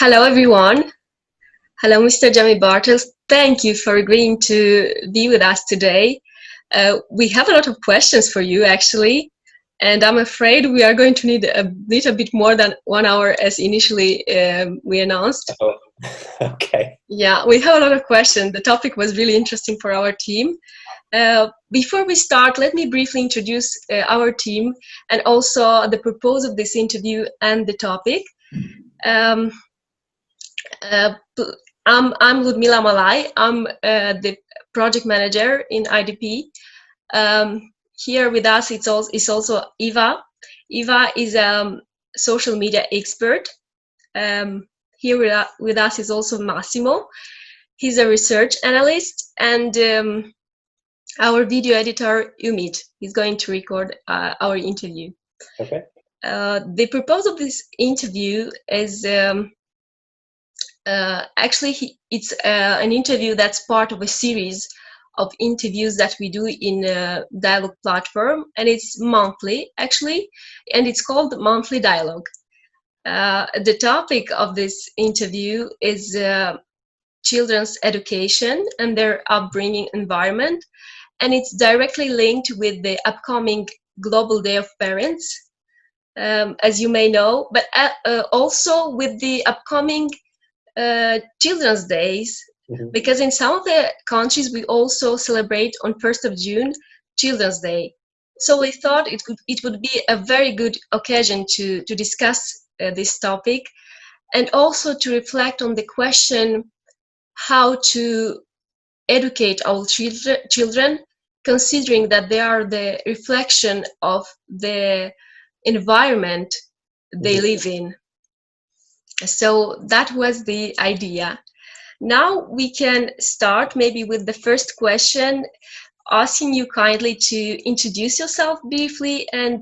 Hello, everyone. Hello, Mr. Jamie Bartels. Thank you for agreeing to be with us today. We have a lot of questions for you, actually, and I'm afraid we are going to need a little bit more than 1 hour as initially we announced. Oh, okay. Yeah, we have a lot of questions. The topic was really interesting for our team. Before we start, let me briefly introduce our team and also the purpose of this interview and the topic. Um, Uh, I'm Ludmila Malai. I'm the project manager in IDP. Here with us is also Eva. Eva is a social media expert. Here with us is also Massimo. He's a research analyst, and our video editor Umid is going to record our interview. Okay. The purpose of this interview is it's an interview that's part of a series of interviews that we do in a dialogue platform, and it's monthly actually, and it's called Monthly Dialogue. The topic of this interview is children's education and their upbringing environment, and it's directly linked with the upcoming Global Day of Parents, as you may know, but also with the upcoming Children's Days, because in some of the countries we also celebrate on 1st of June Children's Day. So we thought it would be a very good occasion to discuss this topic, and also to reflect on the question how to educate our children, considering that they are the reflection of the environment they live in. So that was the idea. Now we can start maybe with the first question, asking you kindly to introduce yourself briefly and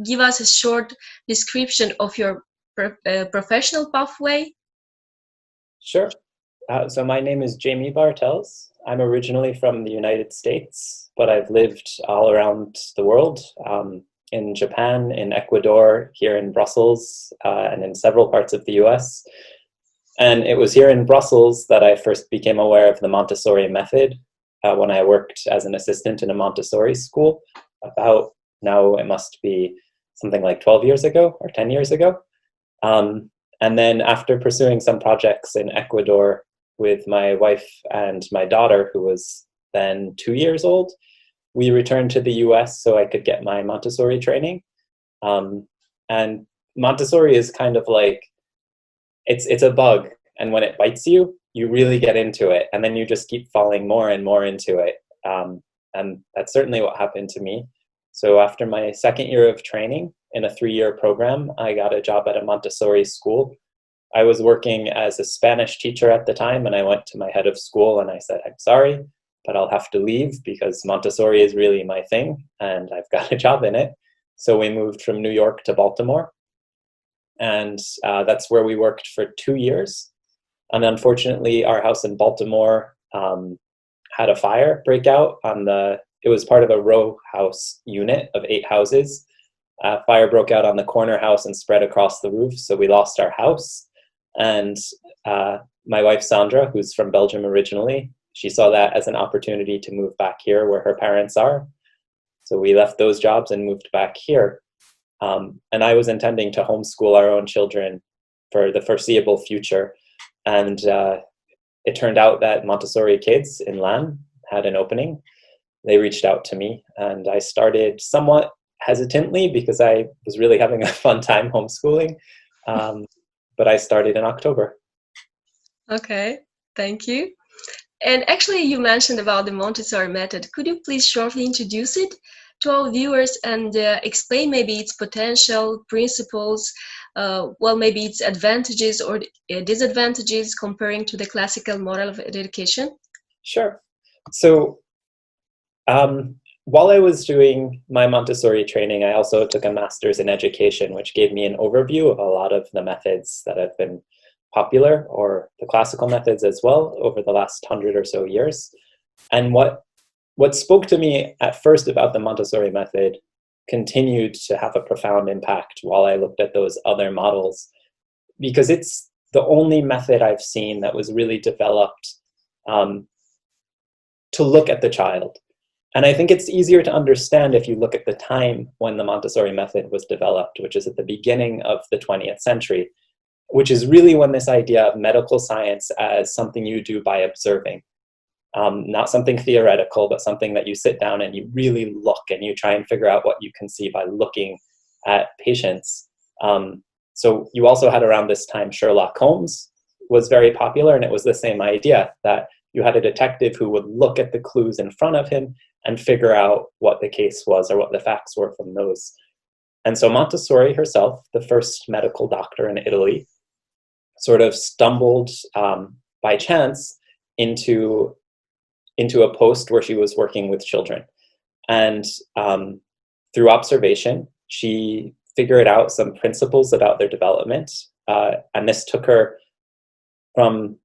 give us a short description of your professional pathway. Sure. So my name is Jamie Bartels. I'm originally from the United States, but I've lived all around the world, in Japan, in Ecuador, here in Brussels, and in several parts of the US. And it was here in Brussels that I first became aware of the Montessori Method when I worked as an assistant in a Montessori school about, now it must be something like 12 years ago or 10 years ago. And then after pursuing some projects in Ecuador with my wife and my daughter, who was then 2 years old, we returned to the US so I could get my Montessori training. And Montessori is kind of like, it's a bug. And when it bites you, you really get into it. And then you just keep falling more and more into it. And that's certainly what happened to me. So after my second year of training in a 3-year program, I got a job at a Montessori school. I was working as a Spanish teacher at the time, and I went to my head of school and I said, I'm sorry, but I'll have to leave because Montessori is really my thing and I've got a job in it. So we moved from New York to Baltimore, and that's where we worked for 2 years. And unfortunately, our house in Baltimore had a fire break out it was part of a row house unit of 8 houses. Fire broke out on the corner house and spread across the roof, so we lost our house. And my wife, Sandra, who's from Belgium originally, she saw that as an opportunity to move back here where her parents are. So we left those jobs and moved back here. And I was intending to homeschool our own children for the foreseeable future. And it turned out that Montessori Kids in LAN had an opening. They reached out to me, and I started somewhat hesitantly because I was really having a fun time homeschooling. But I started in October. Okay, thank you. And actually, you mentioned about the Montessori method. Could you please shortly introduce it to our viewers and explain maybe its potential, principles, maybe its advantages or disadvantages comparing to the classical model of education? Sure. So while I was doing my Montessori training, I also took a master's in education, which gave me an overview of a lot of the methods that have been popular, or the classical methods as well, over the last 100 or so years. And what spoke to me at first about the Montessori method continued to have a profound impact while I looked at those other models, because it's the only method I've seen that was really developed to look at the child. And I think it's easier to understand if you look at the time when the Montessori method was developed, which is at the beginning of the 20th century, which is really when this idea of medical science as something you do by observing, not something theoretical, but something that you sit down and you really look and you try and figure out what you can see by looking at patients. So you also had around this time Sherlock Holmes was very popular, and it was the same idea that you had a detective who would look at the clues in front of him and figure out what the case was or what the facts were from those. And so Montessori herself, the first medical doctor in Italy, sort of stumbled by chance into a post where she was working with children. And through observation, she figured out some principles about their development. And this took her from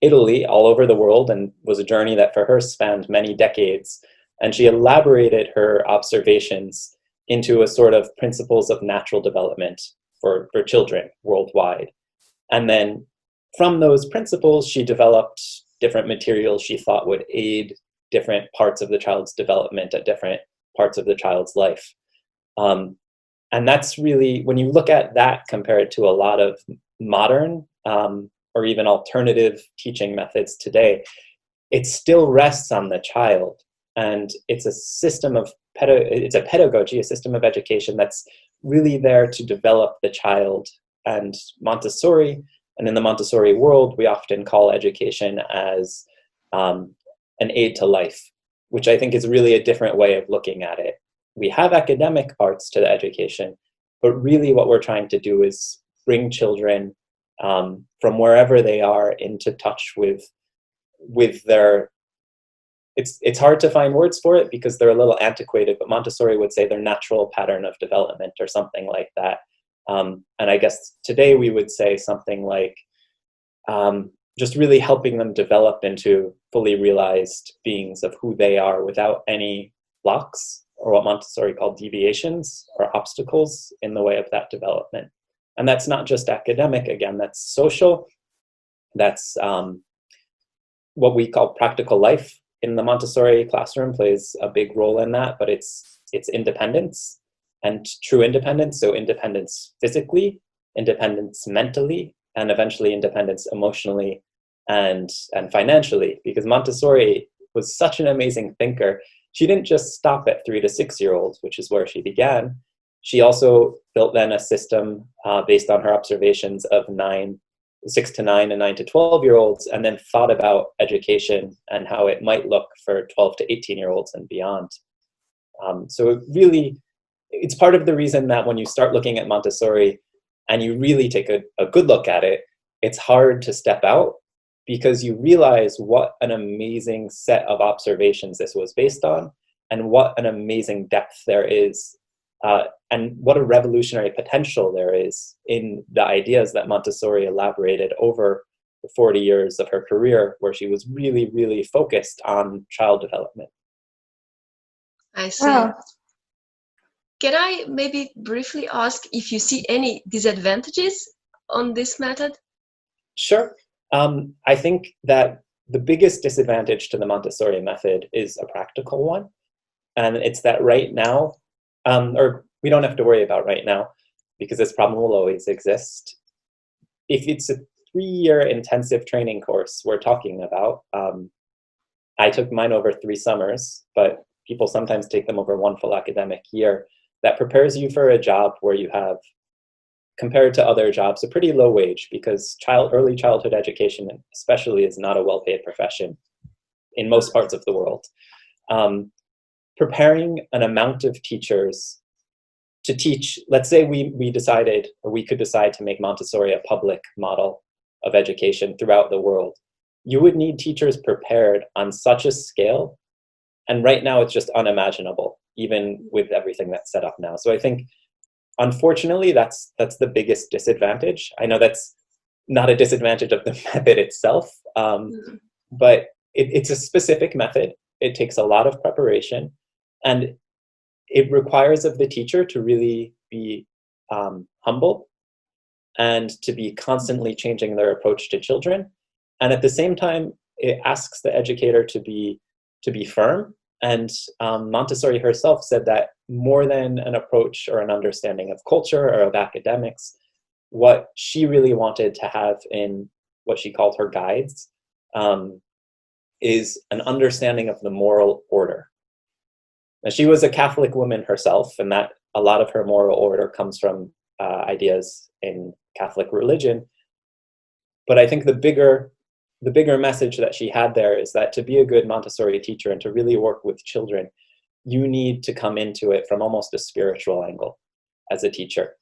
Italy all over the world and was a journey that for her spanned many decades. And she elaborated her observations into a sort of principles of natural development for children worldwide. And then from those principles, she developed different materials she thought would aid different parts of the child's development at different parts of the child's life. And that's really, when you look at that compared to a lot of modern or even alternative teaching methods today, it still rests on the child. And it's a system of it's a pedagogy, a system of education that's really there to develop the child. And Montessori, and in the Montessori world, we often call education as an aid to life, which I think is really a different way of looking at it. We have academic parts to the education, but really what we're trying to do is bring children from wherever they are into touch with their, it's hard to find words for it because they're a little antiquated, but Montessori would say their natural pattern of development or something like that. And I guess today we would say something like just really helping them develop into fully realized beings of who they are without any blocks or what Montessori called deviations or obstacles in the way of that development. And that's not just academic, again, that's social. That's what we call practical life in the Montessori classroom plays a big role in that, but it's independence and true independence. So independence physically, independence mentally, and eventually independence emotionally and financially, because Montessori was such an amazing thinker. She didn't just stop at 3 to 6 year olds, which is where she began. She also built then a system based on her observations of 6 to 9 and 9 to 12 year olds, and then thought about education and how it might look for 12 to 18 year olds and beyond. So it really, it's part of the reason that when you start looking at Montessori and you really take a good look at it, it's hard to step out because you realize what an amazing set of observations this was based on and what an amazing depth there is and what a revolutionary potential there is in the ideas that Montessori elaborated over the 40 years of her career, where she was really, really focused on child development. I see. Wow. Can I maybe briefly ask if you see any disadvantages on this method? Sure. I think that the biggest disadvantage to the Montessori method is a practical one. And it's that right now, or we don't have to worry about right now, because this problem will always exist. If it's a 3-year intensive training course we're talking about, I took mine over 3 summers, but people sometimes take them over 1 full academic year, that prepares you for a job where you have, compared to other jobs, a pretty low wage, because early childhood education especially is not a well-paid profession in most parts of the world. Preparing an amount of teachers to teach, let's say we decided, or we could decide to make Montessori a public model of education throughout the world. You would need teachers prepared on such a scale, and right now it's just unimaginable, even with everything that's set up now. So I think, unfortunately, that's the biggest disadvantage. I know that's not a disadvantage of the method itself, but it's a specific method. It takes a lot of preparation, and it requires of the teacher to really be humble and to be constantly changing their approach to children. And at the same time, it asks the educator to be firm. And Montessori herself said that more than an approach or an understanding of culture or of academics, what she really wanted to have in what she called her guides is an understanding of the moral order. Now, she was a Catholic woman herself, and that a lot of her moral order comes from ideas in Catholic religion. But I think the bigger message that she had there is that to be a good Montessori teacher and to really work with children, you need to come into it from almost a spiritual angle as a teacher.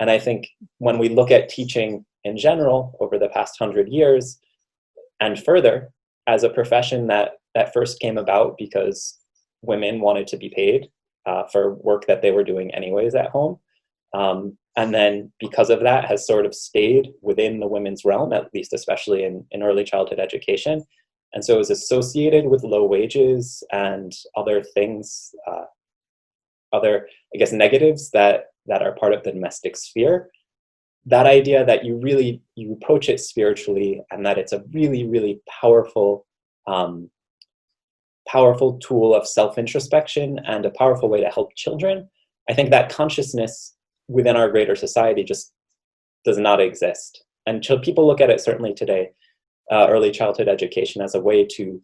And I think when we look at teaching in general over the past 100 years and further, as a profession that first came about because women wanted to be paid for work that they were doing anyways at home. And then because of that has sort of stayed within the women's realm, at least especially in early childhood education. And so it was associated with low wages and other things, other, I guess, negatives that are part of the domestic sphere. That idea that you approach it spiritually and that it's a really, really powerful tool of self-introspection and a powerful way to help children. I think that consciousness within our greater society just does not exist. And people look at it certainly today, early childhood education as a way to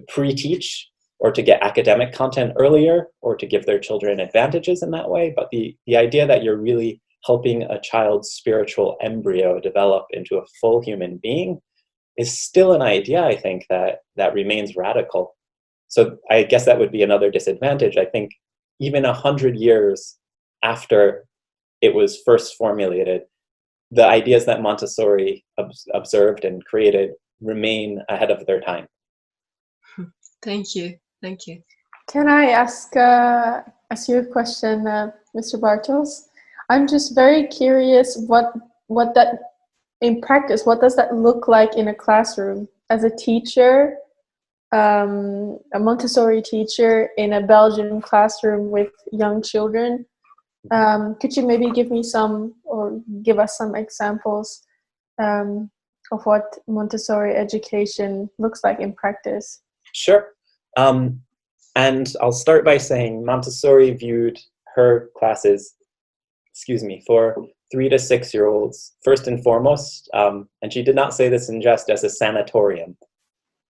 pre-teach or to get academic content earlier or to give their children advantages in that way. But the idea that you're really helping a child's spiritual embryo develop into a full human being is still an idea, I think, that remains radical. So I guess that would be another disadvantage. I think even 100 years after it was first formulated, the ideas that Montessori observed and created remain ahead of their time. Thank you. Thank you. Can I ask you a question, Mr. Bartels? I'm just very curious what that, in practice, what does that look like in a classroom as a teacher, a Montessori teacher in a Belgian classroom with young children? Could you maybe give us some examples of what Montessori education looks like in practice? Sure. And I'll start by saying Montessori viewed her classes, for 3 to 6 year olds, first and foremost, and she did not say this in jest, as a sanatorium,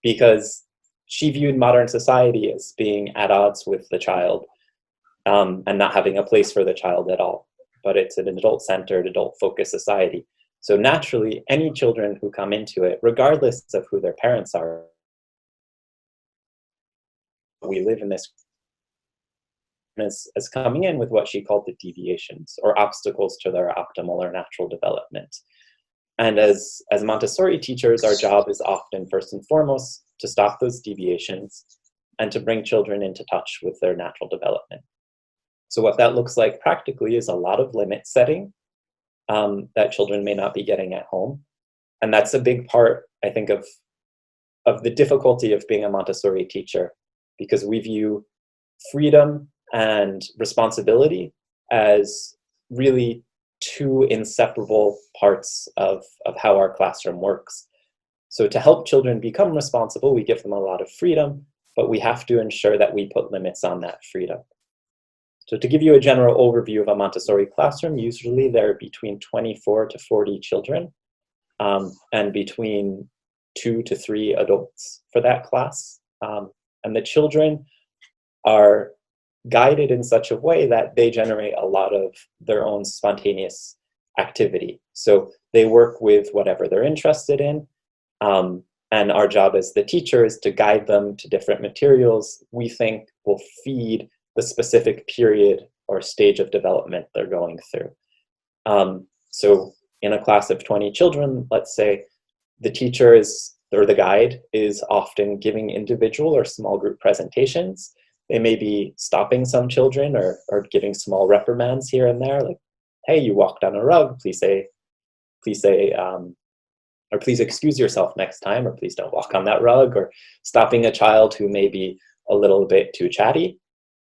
because she viewed modern society as being at odds with the child and not having a place for the child at all. But it's an adult-centered, adult-focused society. So naturally, any children who come into it, regardless of who their parents are, we live in this as coming in with what she called the deviations or obstacles to their optimal or natural development. And as Montessori teachers, our job is often first and foremost to stop those deviations and to bring children into touch with their natural development. So what that looks like practically is a lot of limit setting that children may not be getting at home. And that's a big part, I think, of the difficulty of being a Montessori teacher, because we view freedom and responsibility as really two inseparable parts of how our classroom works. So to help children become responsible, we give them a lot of freedom, but we have to ensure that we put limits on that freedom. So to give you a general overview of a Montessori classroom, usually there are between 24 to 40 children and between 2 to 3 adults for that class. And the children are guided in such a way that they generate a lot of their own spontaneous activity. So they work with whatever they're interested in. And our job as the teacher is to guide them to different materials we think will feed the specific period or stage of development they're going through. So in a class of 20 children, let's say, the teacher or the guide is often giving individual or small group presentations. They may be stopping some children or giving small reprimands here and there, like, hey, you walked on a rug, please excuse yourself next time, or please don't walk on that rug, or stopping a child who may be a little bit too chatty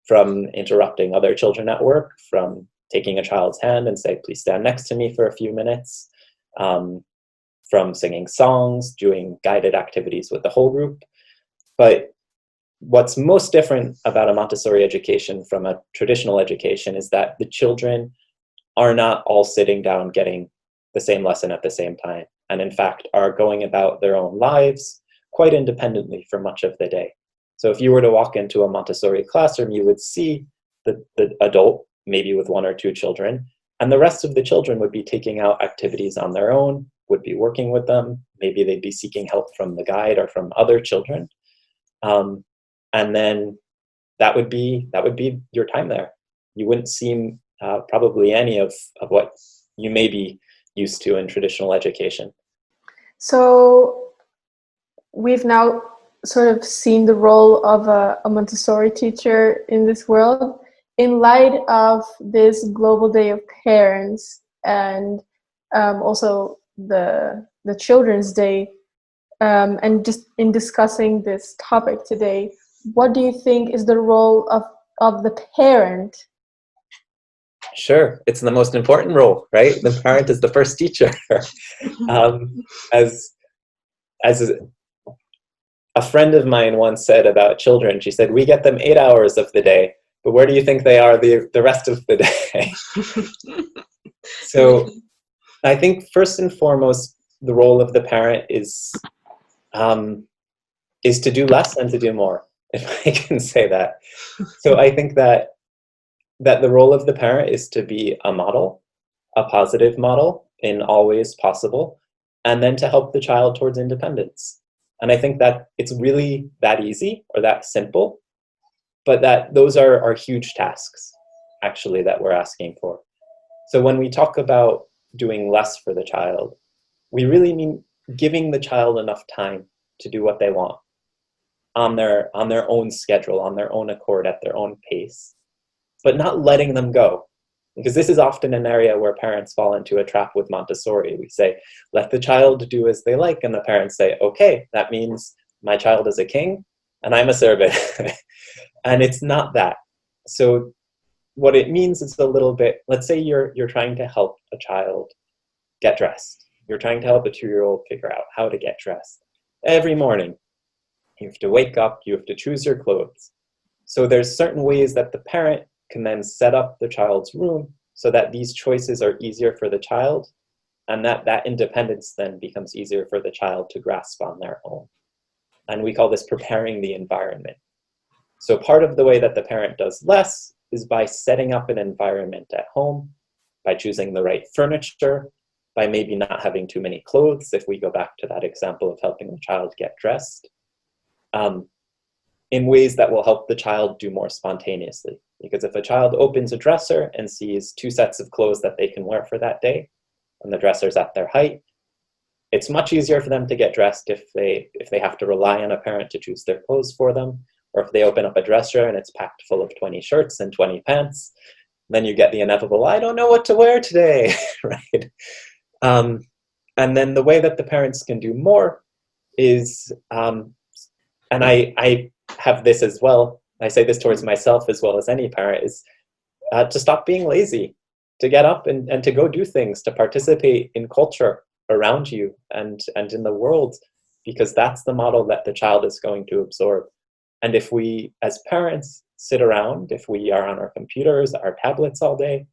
from interrupting other children at work, from taking a child's hand and say, please stand next to me for a few minutes, from singing songs, doing guided activities with the whole group. But what's most different about a Montessori education from a traditional education is that the children are not all sitting down getting the same lesson at the same time, and in fact are going about their own lives quite independently for much of the day. So if you were to walk into a Montessori classroom, you would see the adult, maybe with one or two children, and the rest of the children would be taking out activities on their own, would be working with them, maybe they'd be seeking help from the guide or from other children. And then that would be your time there. You wouldn't see probably any of what you may be used to in traditional education. So we've now sort of seen the role of a Montessori teacher in this world. In light of this Global Day of Parents and also the Children's Day, and just in discussing this topic today, what do you think is the role of the parent? Sure, it's the most important role, right? The parent is the first teacher. As a friend of mine once said about children, she said, we get them 8 hours of the day, but where do you think they are the rest of the day? So I think first and foremost, the role of the parent is to do less and to do more, if I can say that. So I think that the role of the parent is to be a model, a positive model in all ways possible, and then to help the child towards independence. And I think that it's really that easy or that simple, but that those are huge tasks, actually, that we're asking for. So when we talk about doing less for the child, we really mean giving the child enough time to do what they want on their own schedule, on their own accord, at their own pace, but not letting them go. Because this is often an area where parents fall into a trap with Montessori. We say, let the child do as they like, and the parents say, okay, that means my child is a king and I'm a servant. And it's not that. So what it means is a little bit, let's say you're trying to help a child get dressed. You're trying to help a 2-year-old figure out how to get dressed. Every morning, you have to wake up, you have to choose your clothes. So there's certain ways that the parent can then set up the child's room so that these choices are easier for the child, and that independence then becomes easier for the child to grasp on their own. And we call this preparing the environment. So part of the way that the parent does less is by setting up an environment at home, by choosing the right furniture, by maybe not having too many clothes, if we go back to that example of helping the child get dressed, in ways that will help the child do more spontaneously. Because if a child opens a dresser and sees 2 sets of clothes that they can wear for that day, and the dresser's at their height, it's much easier for them to get dressed if they have to rely on a parent to choose their clothes for them, or if they open up a dresser and it's packed full of 20 shirts and 20 pants, then you get the inevitable, I don't know what to wear today, right? And then the way that the parents can do more is, and I have this as well, I say this towards myself as well as any parent, is to stop being lazy, to get up and to go do things, to participate in culture around you and in the world, because that's the model that the child is going to absorb. And if we, as parents, sit around, if we are on our computers, our tablets all day,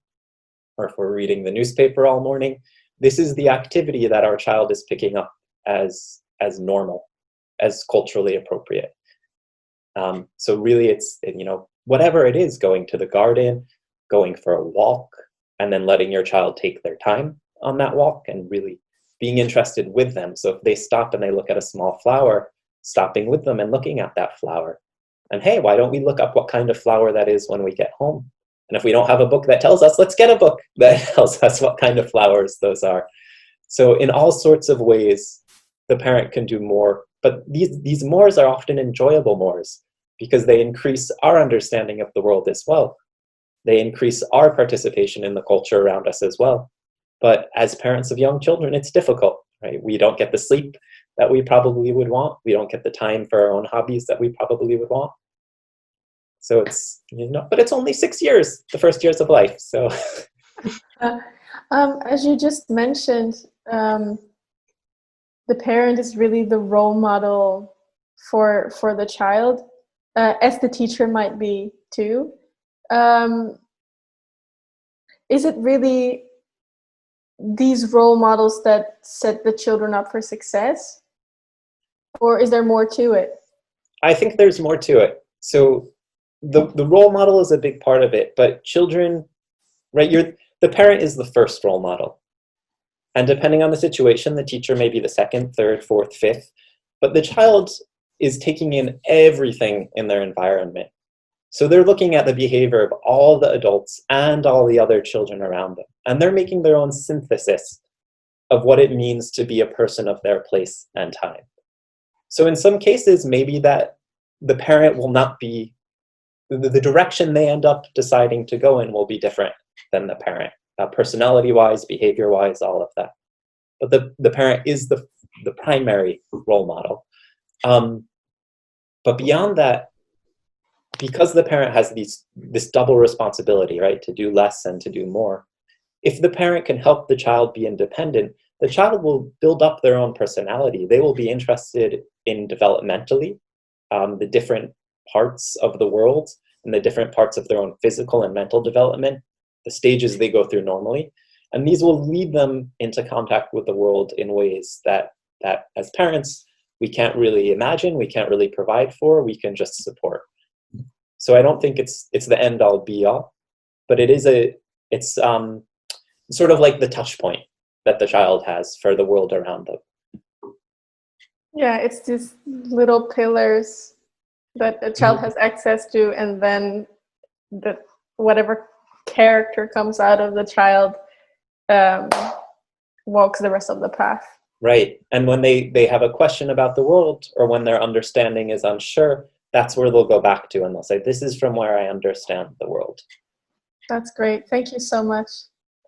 or if we're reading the newspaper all morning, this is the activity that our child is picking up as normal, as culturally appropriate. So really it's, whatever it is, going to the garden, going for a walk, and then letting your child take their time on that walk and really being interested with them. So if they stop and they look at a small flower, stopping with them and looking at that flower. And hey, why don't we look up what kind of flower that is when we get home? And if we don't have a book that tells us, let's get a book that tells us what kind of flowers those are. So in all sorts of ways, the parent can do more. But these mores are often enjoyable mores because they increase our understanding of the world as well. They increase our participation in the culture around us as well. But as parents of young children, it's difficult, right? We don't get the sleep that we probably would want. We don't get the time for our own hobbies that we probably would want. So it's, but it's only 6 years, the first years of life. So as you just mentioned, the parent is really the role model for the child, as the teacher might be too. Is it really these role models that set the children up for success, or is there more to it? I think there's more to it. So the role model is a big part of it, but children, right? The parent is the first role model. And depending on the situation, the teacher may be the second, third, fourth, fifth, but the child is taking in everything in their environment. So they're looking at the behavior of all the adults and all the other children around them. And they're making their own synthesis of what it means to be a person of their place and time. So in some cases, maybe that the parent will not be, the direction they end up deciding to go in will be different than the parent. Personality-wise, behavior-wise, all of that. But the parent is the primary role model. But beyond that, because the parent has this double responsibility, right, to do less and to do more, if the parent can help the child be independent, the child will build up their own personality. They will be interested in developmentally, the different parts of the world and the different parts of their own physical and mental development, the stages they go through normally. And these will lead them into contact with the world in ways that as parents, we can't really imagine, we can't really provide for, we can just support. So I don't think it's the end all be all, but it's sort of like the touch point that the child has for the world around them. Yeah, it's these little pillars that the child has access to, and then whatever character comes out of the child walks the rest of the path. Right. And when they have a question about the world, or when their understanding is unsure, that's where they'll go back to, and they'll say, this is from where I understand the world. That's great. Thank you so much.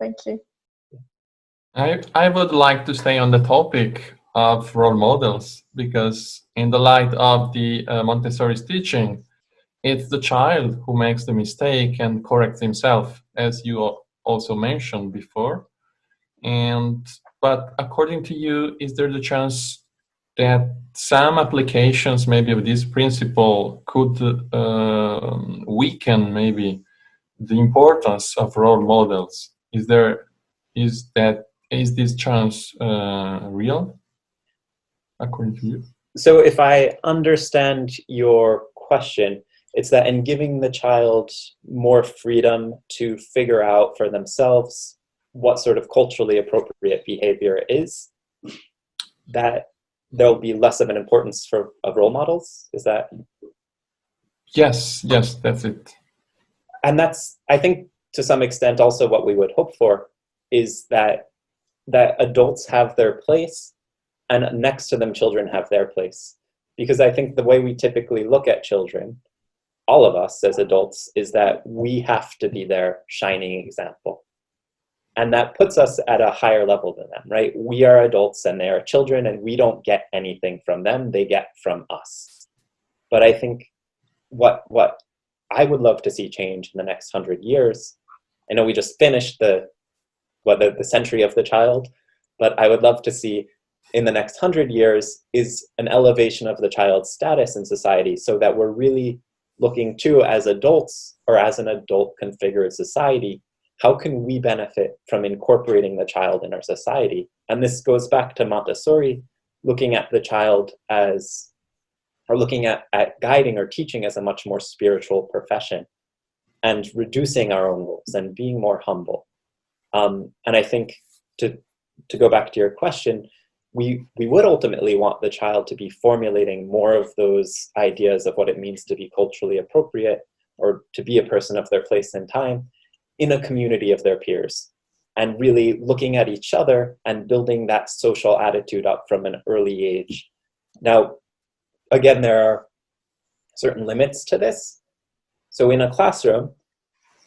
Thank you. I would like to stay on the topic of role models, because in the light of the Montessori's teaching, it's the child who makes the mistake and corrects himself, as you also mentioned before. But according to you, is there the chance that some applications maybe of this principle could weaken maybe the importance of role models? Is this chance real, according to you? So if I understand your question, it's that in giving the child more freedom to figure out for themselves what sort of culturally appropriate behavior is, that there'll be less of an importance of role models? Is that? Yes, that's it. And that's, I think, to some extent also what we would hope for, is that adults have their place, and next to them children have their place. Because I think the way we typically look at children, all of us as adults, is that we have to be their shining example. And that puts us at a higher level than them, right? We are adults and they are children, and we don't get anything from them, they get from us. But I think what I would love to see change in the next 100 years, I know we just finished the century of the child, but I would love to see in the next 100 years is an elevation of the child's status in society, so that we're really looking to, as adults, or as an adult configured society, how can we benefit from incorporating the child in our society? And this goes back to Montessori, looking at the child as, or looking at guiding or teaching as a much more spiritual profession, and reducing our own roles and being more humble. And I think to go back to your question, we would ultimately want the child to be formulating more of those ideas of what it means to be culturally appropriate, or to be a person of their place and time, in a community of their peers, and really looking at each other and building that social attitude up from an early age. Now, again, there are certain limits to this. So in a classroom,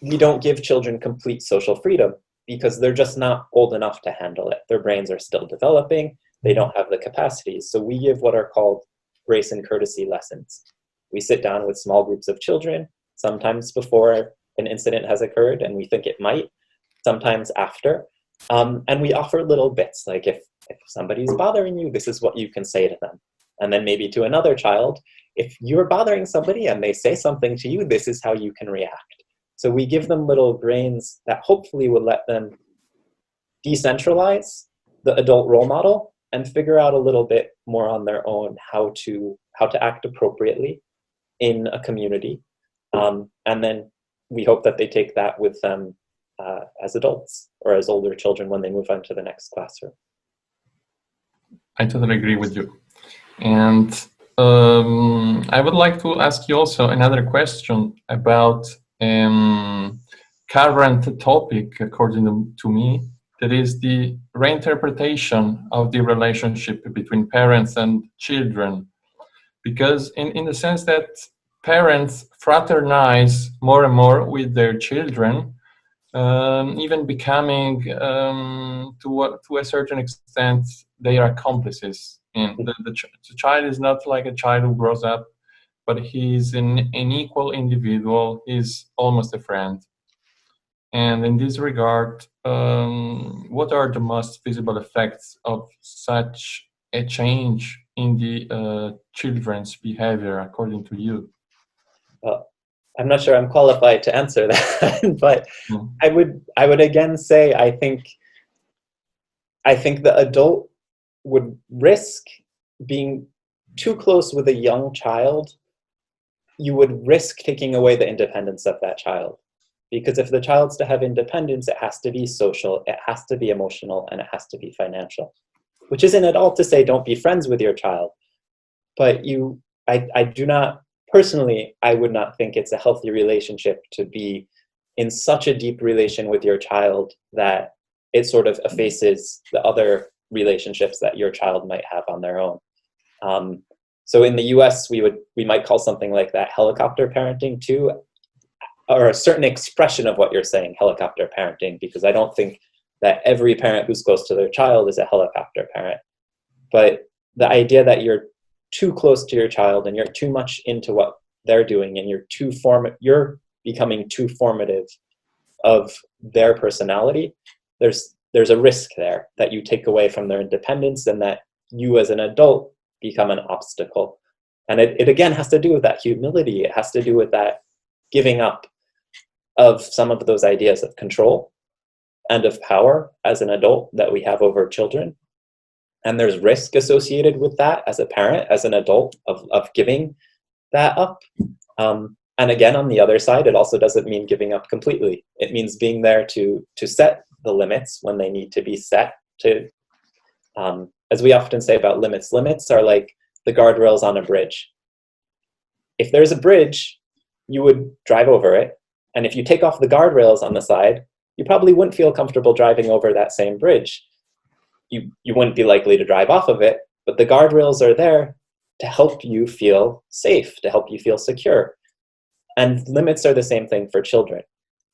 we don't give children complete social freedom, because they're just not old enough to handle it. Their brains are still developing, they don't have the capacities. So we give what are called grace and courtesy lessons. We sit down with small groups of children, sometimes before an incident has occurred and we think it might, sometimes after. And we offer little bits, like if somebody's bothering you, this is what you can say to them. And then maybe to another child, if you're bothering somebody and they say something to you, this is how you can react. So we give them little grains that hopefully will let them decentralize the adult role model and figure out a little bit more on their own how to act appropriately in a community. And then we hope that they take that with them as adults or as older children when they move on to the next classroom. I totally agree with you. And I would like to ask you also another question about current topic, according to me, that is the reinterpretation of the relationship between parents and children. Because in the sense that parents fraternize more and more with their children, even becoming, to a certain extent, they are accomplices. And the child is not like a child who grows up, but he's an equal individual. He's almost a friend. And in this regard, what are the most visible effects of such a change in the children's behavior, according to you? Well, I'm not sure I'm qualified to answer that, but I would again say I think the adult would risk being too close with a young child. You would risk taking away the independence of that child. Because if the child's to have independence, it has to be social, it has to be emotional, and it has to be financial. Which isn't at all to say don't be friends with your child. But I do not, personally, I would not think it's a healthy relationship to be in such a deep relation with your child that it sort of effaces the other relationships that your child might have on their own. So in the US, we might call something like that helicopter parenting too, or a certain expression of what you're saying, helicopter parenting, because I don't think that every parent who's close to their child is a helicopter parent. But the idea that you're too close to your child and you're too much into what they're doing and you're becoming too formative of their personality, there's a risk there that you take away from their independence and that you as an adult become an obstacle. And it again has to do with that humility. It has to do with that giving up of some of those ideas of control and of power as an adult that we have over children. And there's risk associated with that as a parent, as an adult, of giving that up. And again, on the other side, it also doesn't mean giving up completely. It means being there to set the limits when they need to be set. As we often say about limits are like the guardrails on a bridge. If there's a bridge, you would drive over it. And if you take off the guardrails on the side, you probably wouldn't feel comfortable driving over that same bridge. You wouldn't be likely to drive off of it, but the guardrails are there to help you feel safe, to help you feel secure. And limits are the same thing for children.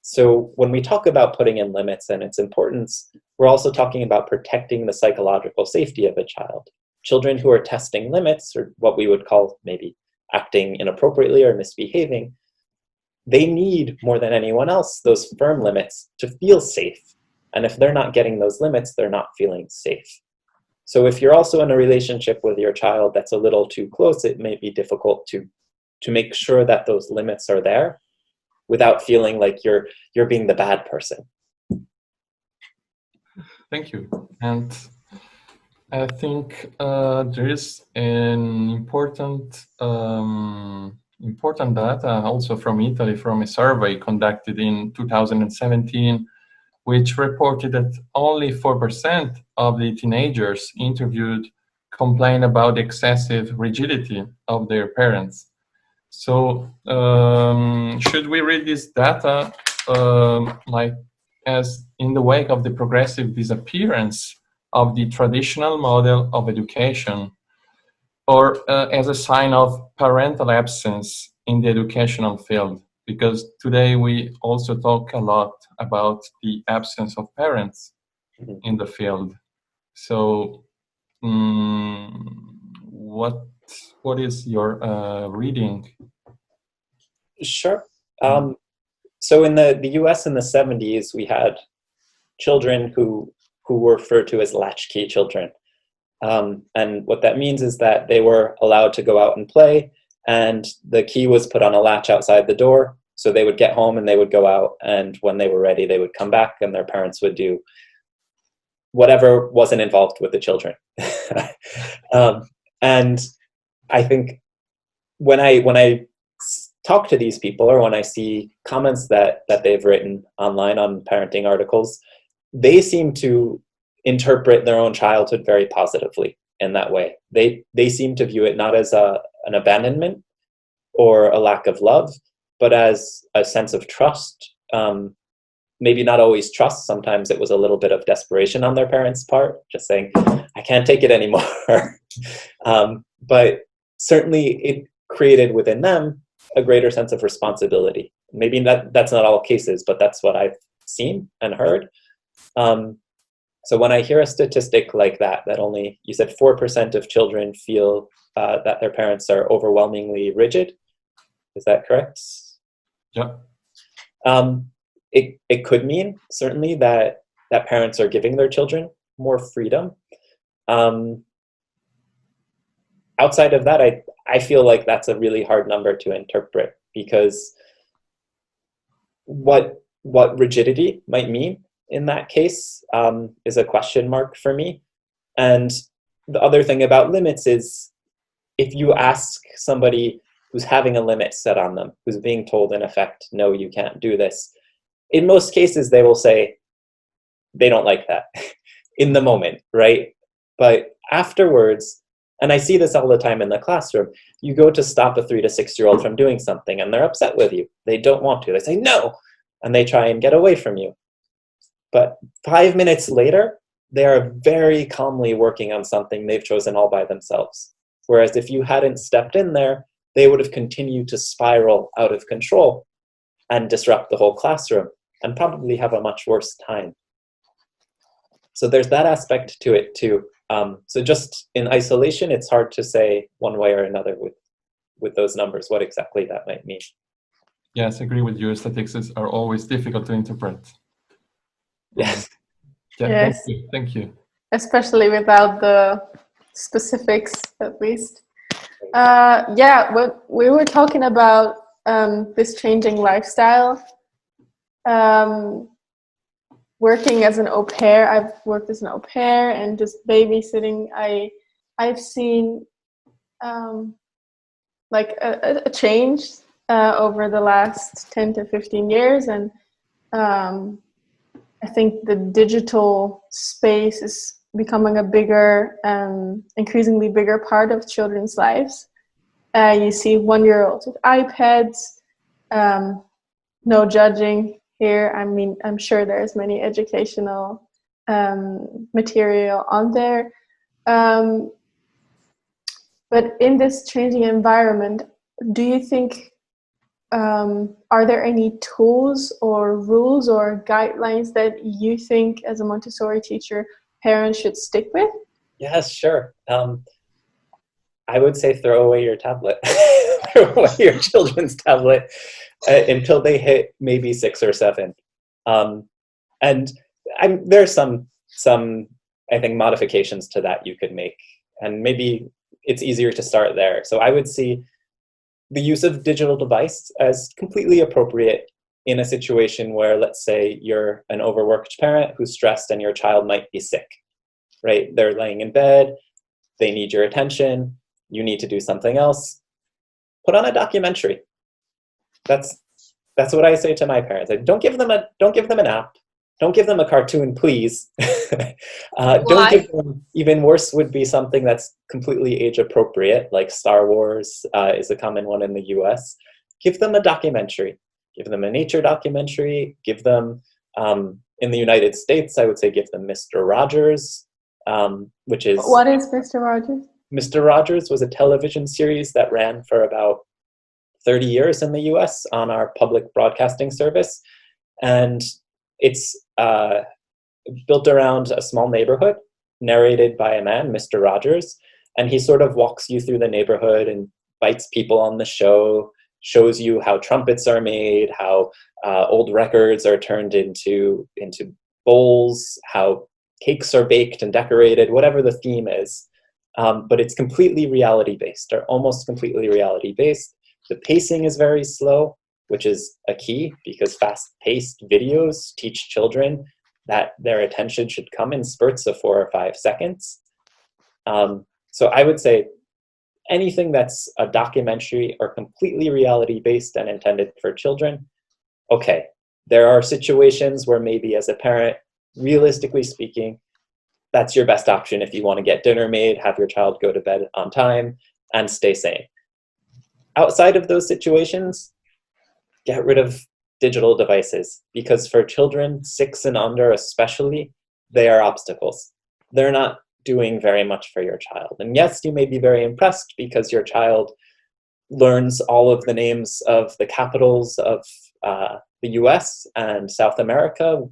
So when we talk about putting in limits and its importance, we're also talking about protecting the psychological safety of a child. Children who are testing limits, or what we would call maybe acting inappropriately or misbehaving, they need more than anyone else those firm limits to feel safe. And if they're not getting those limits, they're not feeling safe. So if you're also in a relationship with your child that's a little too close, it may be difficult to make sure that those limits are there without feeling like you're being the bad person. Thank you. And I think there is an important data also from Italy, from a survey conducted in 2017, which reported that only 4% of the teenagers interviewed complain about excessive rigidity of their parents. So should we read this data like as in the wake of the progressive disappearance of the traditional model of education, or as a sign of parental absence in the educational field? Because today we also talk a lot about the absence of parents in the field. So what is your reading? Sure. So in the US in the 70s, we had children who were referred to as latchkey children. And what that means is that they were allowed to go out and play, and the key was put on a latch outside the door. So they would get home and they would go out, and when they were ready, they would come back and their parents would do whatever wasn't involved with the children. And I think when I talk to these people, or when I see comments that they've written online on parenting articles, they seem to interpret their own childhood very positively in that way. They seem to view it not as an abandonment or a lack of love, but as a sense of trust. Maybe not always trust. Sometimes it was a little bit of desperation on their parents' part, just saying, I can't take it anymore. But certainly it created within them a greater sense of responsibility. Maybe that's not all cases, but that's what I've seen and heard. So when I hear a statistic like that only, you said 4% of children feel that their parents are overwhelmingly rigid. Is that correct? Yeah. It could mean certainly that parents are giving their children more freedom. Outside of that, I feel like that's a really hard number to interpret, because what rigidity might mean in that case is a question mark for me. And the other thing about limits is, if you ask somebody who's having a limit set on them, who's being told in effect, no, you can't do this, in most cases they will say they don't like that in the moment, right? But afterwards, and I see this all the time in the classroom, you go to stop a 3 to 6 year old from doing something and they're upset with you. They don't want to. They say no, and they try and get away from you. But 5 minutes later, they are very calmly working on something they've chosen all by themselves. Whereas if you hadn't stepped in there, they would have continued to spiral out of control and disrupt the whole classroom and probably have a much worse time. So there's that aspect to it too. So just in isolation, it's hard to say one way or another with those numbers, what exactly that might mean. Yes, I agree with you. Statistics are always difficult to interpret. Yes. Yeah, Yes. Thank you. Especially without the specifics, at least. What we were talking about this changing lifestyle. Working as an au pair, I've worked as an au pair and just babysitting. I've seen like a change over the last 10 to 15 years, and I think the digital space is becoming a bigger, increasingly bigger part of children's lives. You see 1-year-olds with iPads, no judging here. I mean, I'm sure there's many educational material on there. But in this changing environment, do you think, are there any tools or rules or guidelines that you think as a Montessori teacher parents should stick with? Yes, sure. I would say throw away your tablet, throw away your children's tablet until they hit maybe 6 or 7. And there's some I think modifications to that you could make, and maybe it's easier to start there. So I would see the use of digital device as completely appropriate in a situation where, let's say, you're an overworked parent who's stressed and your child might be sick, right? They're laying in bed, they need your attention, you need to do something else. Put on a documentary. That's what I say to my parents. Don't give them an app. Don't give them a cartoon, please. Don't give them, even worse would be something that's completely age appropriate, like Star Wars is a common one in the US. Give them a documentary. Give them a nature documentary. Give them, in the United States, I would say give them Mr. Rogers, which is... What is Mr. Rogers? Mr. Rogers was a television series that ran for about 30 years in the US on our public broadcasting service. And it's built around a small neighborhood, narrated by a man, Mr. Rogers. And he sort of walks you through the neighborhood and invites people on the show, shows you how trumpets are made, how old records are turned into bowls, how cakes are baked and decorated, whatever the theme is. But it's completely reality-based, or almost completely reality-based. The pacing is very slow, which is a key, because fast-paced videos teach children that their attention should come in spurts of 4 or 5 seconds. So I would say anything that's a documentary or completely reality-based and intended for children, okay. There are situations where maybe as a parent, realistically speaking, that's your best option if you want to get dinner made, have your child go to bed on time, and stay sane. Outside of those situations, get rid of digital devices, because for children 6 and under especially, they are obstacles. They're not doing very much for your child. And yes, you may be very impressed because your child learns all of the names of the capitals of the US and South America.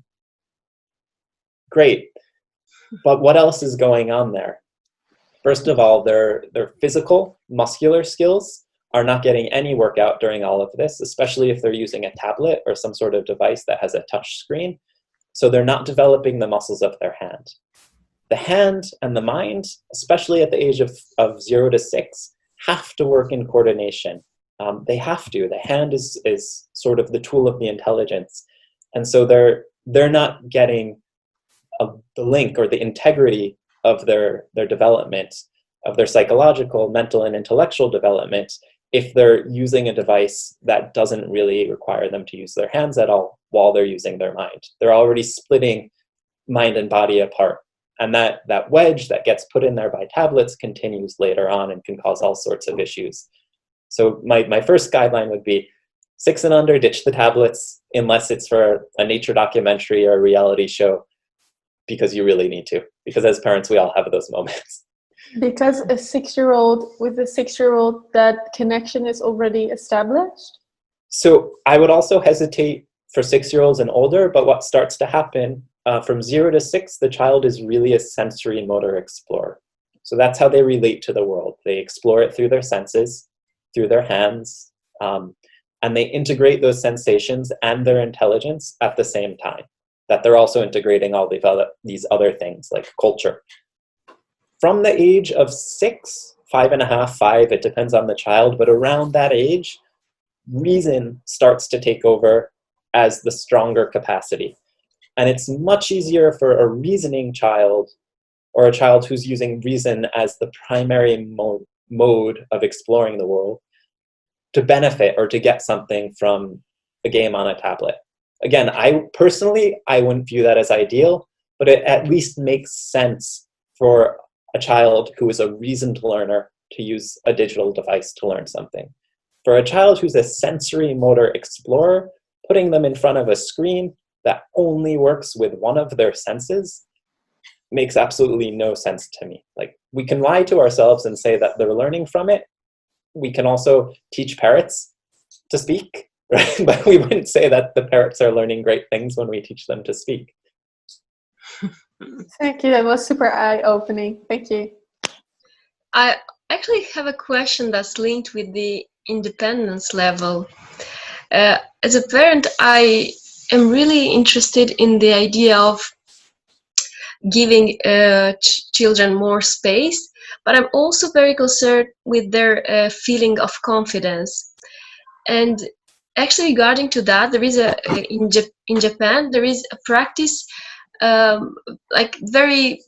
Great. But what else is going on there? First of all, their physical, muscular skills are not getting any workout during all of this, especially if they're using a tablet or some sort of device that has a touch screen. So they're not developing the muscles of their hand. The hand and the mind, especially at the age of 0 to 6, have to work in coordination. They have to. The hand is sort of the tool of the intelligence. And so they're not getting the link or the integrity of their development, of their psychological, mental, and intellectual development, if they're using a device that doesn't really require them to use their hands at all while they're using their mind. They're already splitting mind and body apart. And that wedge that gets put in there by tablets continues later on and can cause all sorts of issues. So my first guideline would be 6 and under, ditch the tablets, unless it's for a nature documentary or a reality show, because you really need to. Because as parents, we all have those moments. Because with a 6-year-old, that connection is already established? So I would also hesitate for 6-year-olds and older, but what starts to happen from 0 to 6, the child is really a sensory motor explorer. So that's how they relate to the world. They explore it through their senses, through their hands, and they integrate those sensations and their intelligence at the same time. That they're also integrating all these other things like culture. From the age of 6, 5.5, 5, it depends on the child, but around that age, reason starts to take over as the stronger capacity. And it's much easier for a reasoning child, or a child who's using reason as the primary mode of exploring the world, to benefit or to get something from a game on a tablet. Again, I wouldn't view that as ideal, but it at least makes sense for a child who is a reasoned learner to use a digital device to learn something. For a child who's a sensory motor explorer, putting them in front of a screen that only works with one of their senses makes absolutely no sense to me. Like, we can lie to ourselves and say that they're learning from it. We can also teach parrots to speak, right? But we wouldn't say that the parrots are learning great things when we teach them to speak. Thank you. That was super eye-opening. Thank you. I actually have a question that's linked with the independence level. As a parent, I am really interested in the idea of giving children more space, but I'm also very concerned with their feeling of confidence. And actually, regarding to that, there is in Japan, there is a practice, like very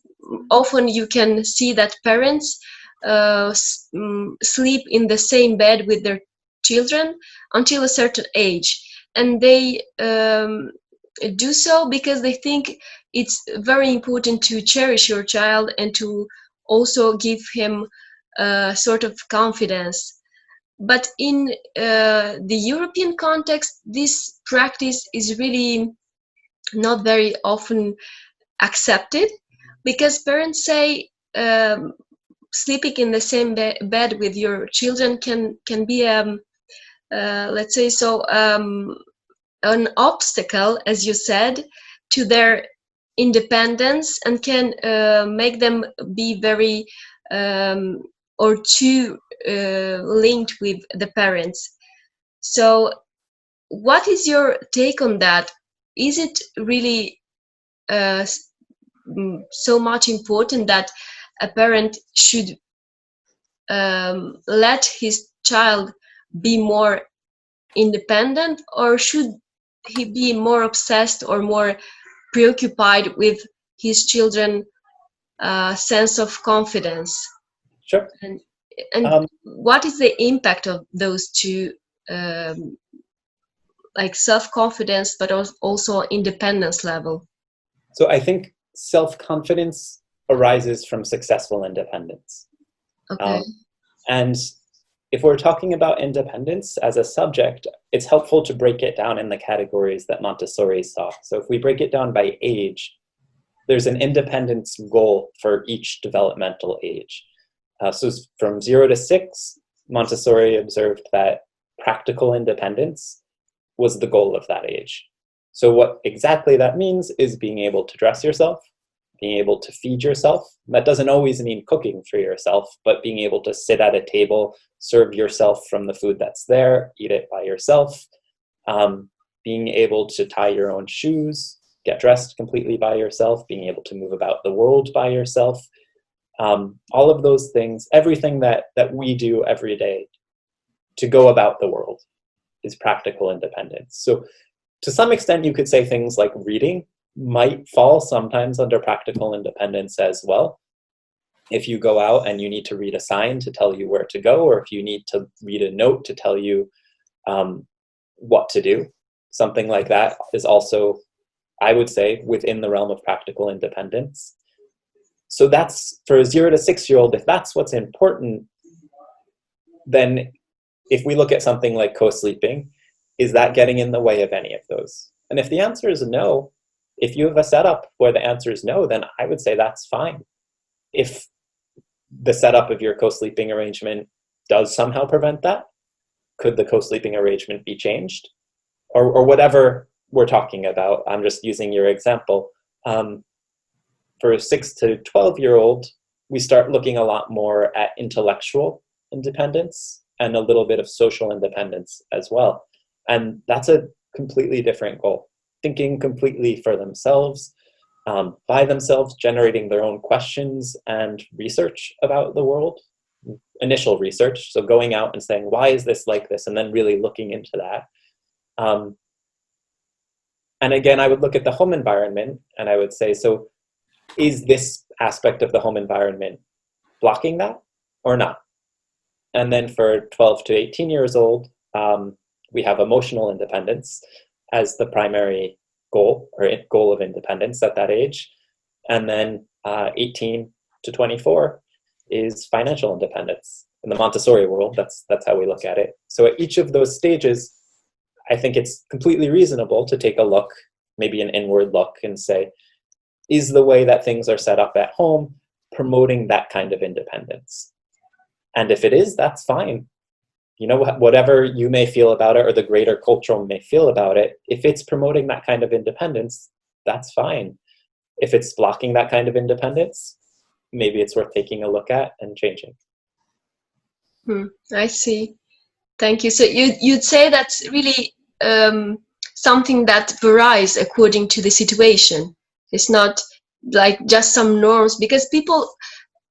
often you can see that parents sleep in the same bed with their children until a certain age, and they do so because they think it's very important to cherish your child and to also give him sort of confidence. But in the European context, this practice is really not very often accepted, because parents say sleeping in the same bed with your children can be let's say so an obstacle, as you said, to their independence, and can make them be very or too linked with the parents. So what is your take on that? Is it really so much important that a parent should let his child be more independent, or should he be more obsessed or more preoccupied with his children's sense of confidence? Sure. And what is the impact of those two, like self-confidence, but also independence level? So I think self-confidence arises from successful independence. Okay. And if we're talking about independence as a subject, it's helpful to break it down in the categories that Montessori saw. So if we break it down by age, there's an independence goal for each developmental age. So from 0 to 6, Montessori observed that practical independence was the goal of that age. So what exactly that means is being able to dress yourself, being able to feed yourself. That doesn't always mean cooking for yourself, but being able to sit at a table, serve yourself from the food that's there, eat it by yourself, being able to tie your own shoes, get dressed completely by yourself, being able to move about the world by yourself. All of those things, everything that we do every day to go about the world is practical independence. So to some extent, you could say things like reading might fall sometimes under practical independence as well. If you go out and you need to read a sign to tell you where to go, or if you need to read a note to tell you what to do, something like that is also, I would say, within the realm of practical independence. So that's for a 0 to 6-year-old, if that's what's important, then if we look at something like co-sleeping, is that getting in the way of any of those? And if the answer is no, if you have a setup where the answer is no, then I would say that's fine. If the setup of your co-sleeping arrangement does somehow prevent that, could the co-sleeping arrangement be changed? Or whatever we're talking about. I'm just using your example. For a 6 to 12-year-old, we start looking a lot more at intellectual independence and a little bit of social independence as well. And that's a completely different goal. Thinking completely for themselves, by themselves, generating their own questions and research about the world. Initial research, so going out and saying, why is this like this? And then really looking into that. And again, I would look at the home environment and I would say, so is this aspect of the home environment blocking that or not? And then for 12 to 18 years old, we have emotional independence as the primary goal or goal of independence at that age. And then 18 to 24 is financial independence. In the Montessori world, that's how we look at it. So at each of those stages, I think it's completely reasonable to take a look, maybe an inward look, and say, is the way that things are set up at home promoting that kind of independence? And if it is, that's fine. You know, whatever you may feel about it or the greater culture may feel about it, if it's promoting that kind of independence, that's fine. If it's blocking that kind of independence, maybe it's worth taking a look at and changing. I see. Thank you. So you'd say that's really something that varies according to the situation. It's not like just some norms, because people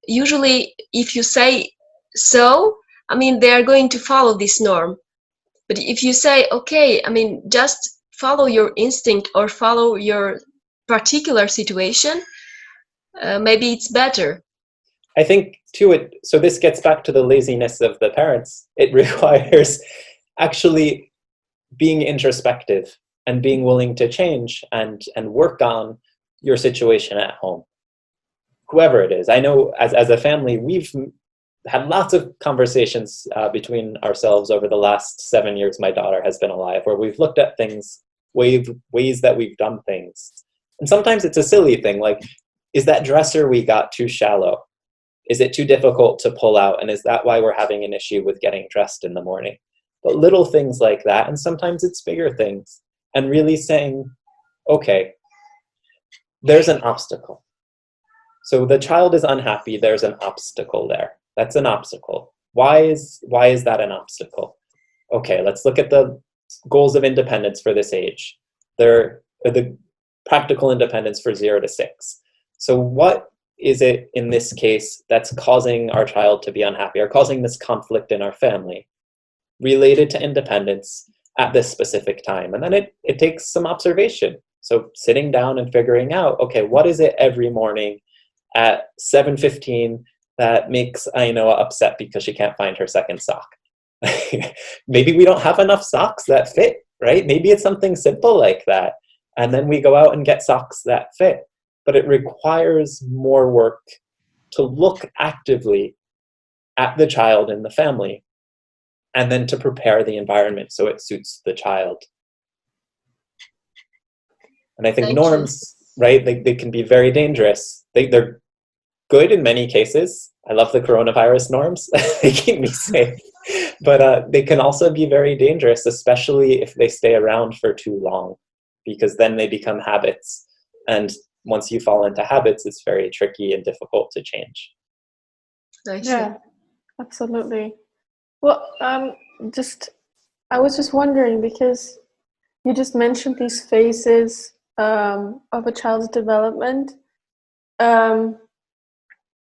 usually, if you say so, I mean, they are going to follow this norm. But if you say, okay, I mean, just follow your instinct or follow your particular situation, maybe it's better. I think too, so this gets back to the laziness of the parents. It requires actually being introspective and being willing to change and work on your situation at home, whoever it is. I know as a family, we've had lots of conversations between ourselves over the last 7 years my daughter has been alive, where we've looked at things, ways that we've done things. And sometimes it's a silly thing, like, is that dresser we got too shallow? Is it too difficult to pull out? And is that why we're having an issue with getting dressed in the morning? But little things like that, and sometimes it's bigger things. And really saying, okay, there's an obstacle. So the child is unhappy, there's an obstacle there. That's an obstacle. Why is that an obstacle? okay, let's look at the goals of independence for this age. They're the practical independence for 0 to 6. So what is it in this case that's causing our child to be unhappy or causing this conflict in our family related to independence at this specific time? And then it takes some observation. So sitting down and figuring out, okay, what is it every morning at 7:15 that makes Ainoa upset because she can't find her second sock? Maybe we don't have enough socks that fit, right? Maybe it's something simple like that. And then we go out and get socks that fit. But it requires more work to look actively at the child in the family and then to prepare the environment so it suits the child. And I think norms, right, they can be very dangerous. They're good in many cases. I love the coronavirus norms. They keep me safe. But they can also be very dangerous, especially if they stay around for too long, because then they become habits. And once you fall into habits, it's very tricky and difficult to change. Yeah, absolutely. Well, I was just wondering, because you just mentioned these phases of a child's development, and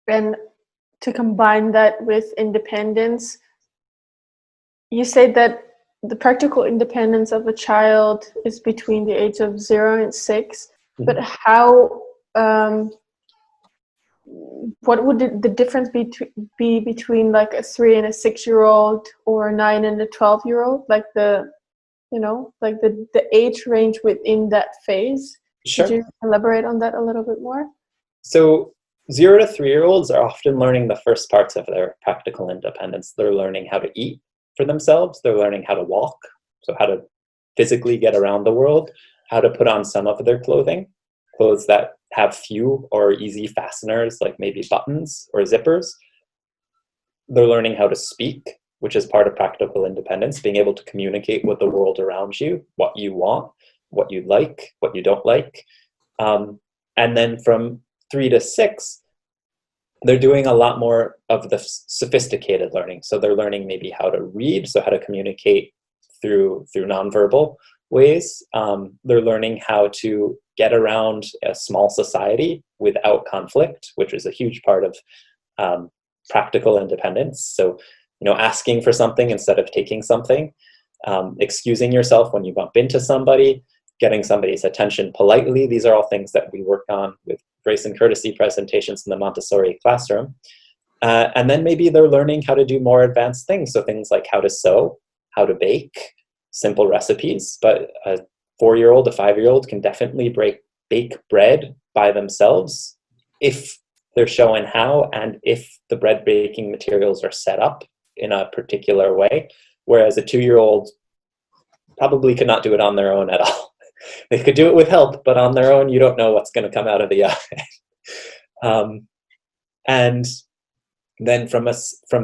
to combine that with independence, you say that the practical independence of a child is between the age of 0 and 6, but how, what would the difference be between like a 3 and a 6-year-old or a 9 and a 12-year-old? Like the age range within that phase? Sure. Could you elaborate on that a little bit more? So 0 to 3-year-olds are often learning the first parts of their practical independence. They're learning how to eat for themselves. They're learning how to walk, so how to physically get around the world, how to put on some of their clothes that have few or easy fasteners, like maybe buttons or zippers. They're learning how to speak, which is part of practical independence, being able to communicate with the world around you, what you want, what you like, what you don't like. And then from 3 to 6, they're doing a lot more of the sophisticated learning. So they're learning maybe how to read, so how to communicate through nonverbal ways. They're learning how to get around a small society without conflict, which is a huge part of practical independence. So, asking for something instead of taking something, excusing yourself when you bump into somebody, getting somebody's attention politely. These are all things that we work on with grace and courtesy presentations in the Montessori classroom. And then maybe they're learning how to do more advanced things. So things like how to sew, how to bake, simple recipes. But a 4-year-old, a 5-year-old can definitely bake bread by themselves if they're shown how, and if the bread baking materials are set up in a particular way. Whereas a 2-year-old probably could not do it on their own at all. They could do it with help, but on their own, you don't know what's going to come out of the oven. And then from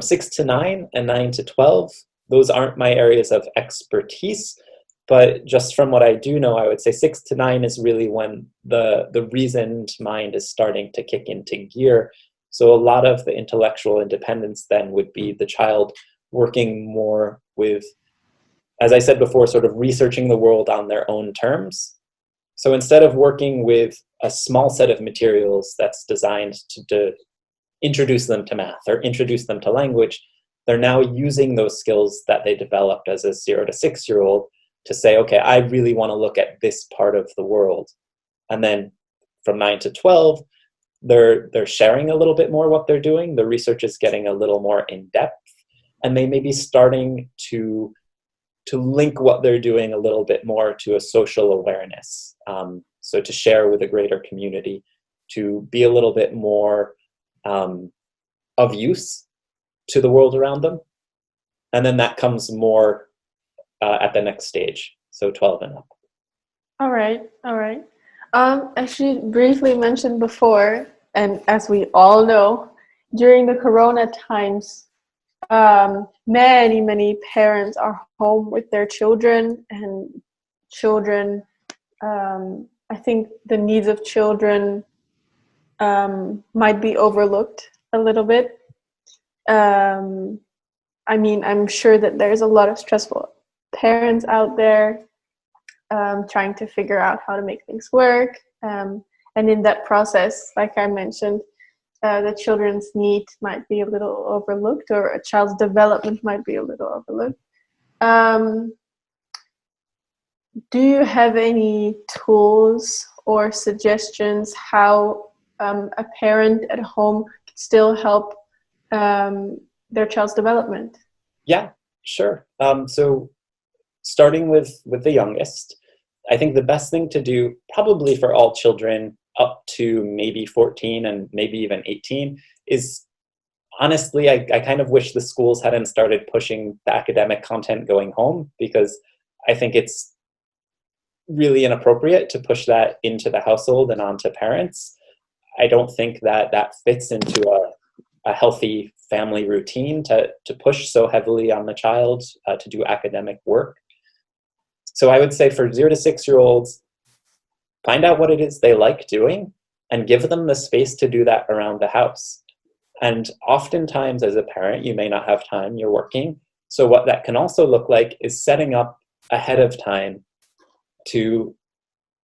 6 to 9 and 9 to 12, those aren't my areas of expertise, but just from what I do know, I would say 6 to 9 is really when the reasoned mind is starting to kick into gear. So a lot of the intellectual independence then would be the child working more with, as I said before, sort of researching the world on their own terms. So instead of working with a small set of materials that's designed to introduce them to math or introduce them to language, they're now using those skills that they developed as a 0 to 6-year-old to say, okay, I really want to look at this part of the world. And then from 9 to 12, they're sharing a little bit more what they're doing. The research is getting a little more in depth, and they may be starting to link what they're doing a little bit more to a social awareness. So to share with a greater community, to be a little bit more of use to the world around them. And then that comes more at the next stage, so 12 and up. All right. As you briefly mentioned before, and as we all know, during the Corona times, many parents are home with their children, and children, I think the needs of children might be overlooked a little bit. I mean, I'm sure that there's a lot of stressful parents out there trying to figure out how to make things work. And in that process, like I mentioned, the children's need might be a little overlooked, or a child's development might be a little overlooked. Do you have any tools or suggestions how a parent at home can still help their child's development? Yeah, sure. So starting with the youngest, I think the best thing to do, probably for all children up to maybe 14 and maybe even 18, is honestly, I kind of wish the schools hadn't started pushing the academic content going home, because I think it's really inappropriate to push that into the household and onto parents. I don't think that that fits into a healthy family routine to push so heavily on the child to do academic work. So I would say for 0 to 6-year-olds, find out what it is they like doing and give them the space to do that around the house. And oftentimes as a parent, you may not have time, you're working. So what that can also look like is setting up ahead of time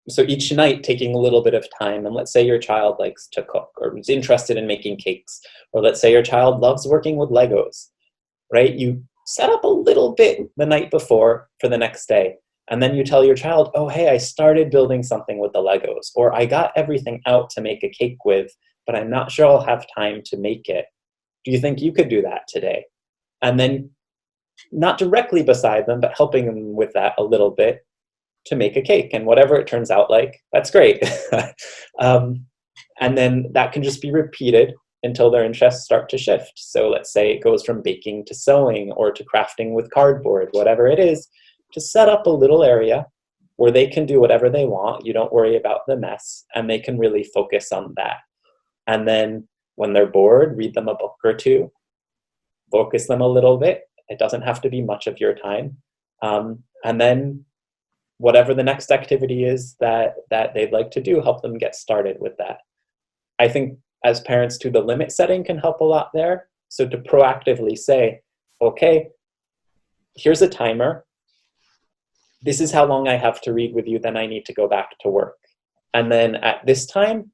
so each night taking a little bit of time, and let's say your child likes to cook or is interested in making cakes, or let's say your child loves working with Legos, right? You set up a little bit the night before for the next day, and then you tell your child, oh, hey, I started building something with the Legos, or I got everything out to make a cake with, but I'm not sure I'll have time to make it. Do you think you could do that today? And then not directly beside them, but helping them with that a little bit, to make a cake, and whatever it turns out like, that's great. And then that can just be repeated until their interests start to shift. So let's say it goes from baking to sewing or to crafting with cardboard, whatever it is, to set up a little area where they can do whatever they want. You don't worry about the mess, and they can really focus on that. And then when they're bored, read them a book or two, focus them a little bit. It doesn't have to be much of your time. And then whatever the next activity is that they'd like to do, help them get started with that. I think as parents too, the limit setting can help a lot there. So to proactively say, okay, here's a timer. This is how long I have to read with you, then I need to go back to work. And then at this time,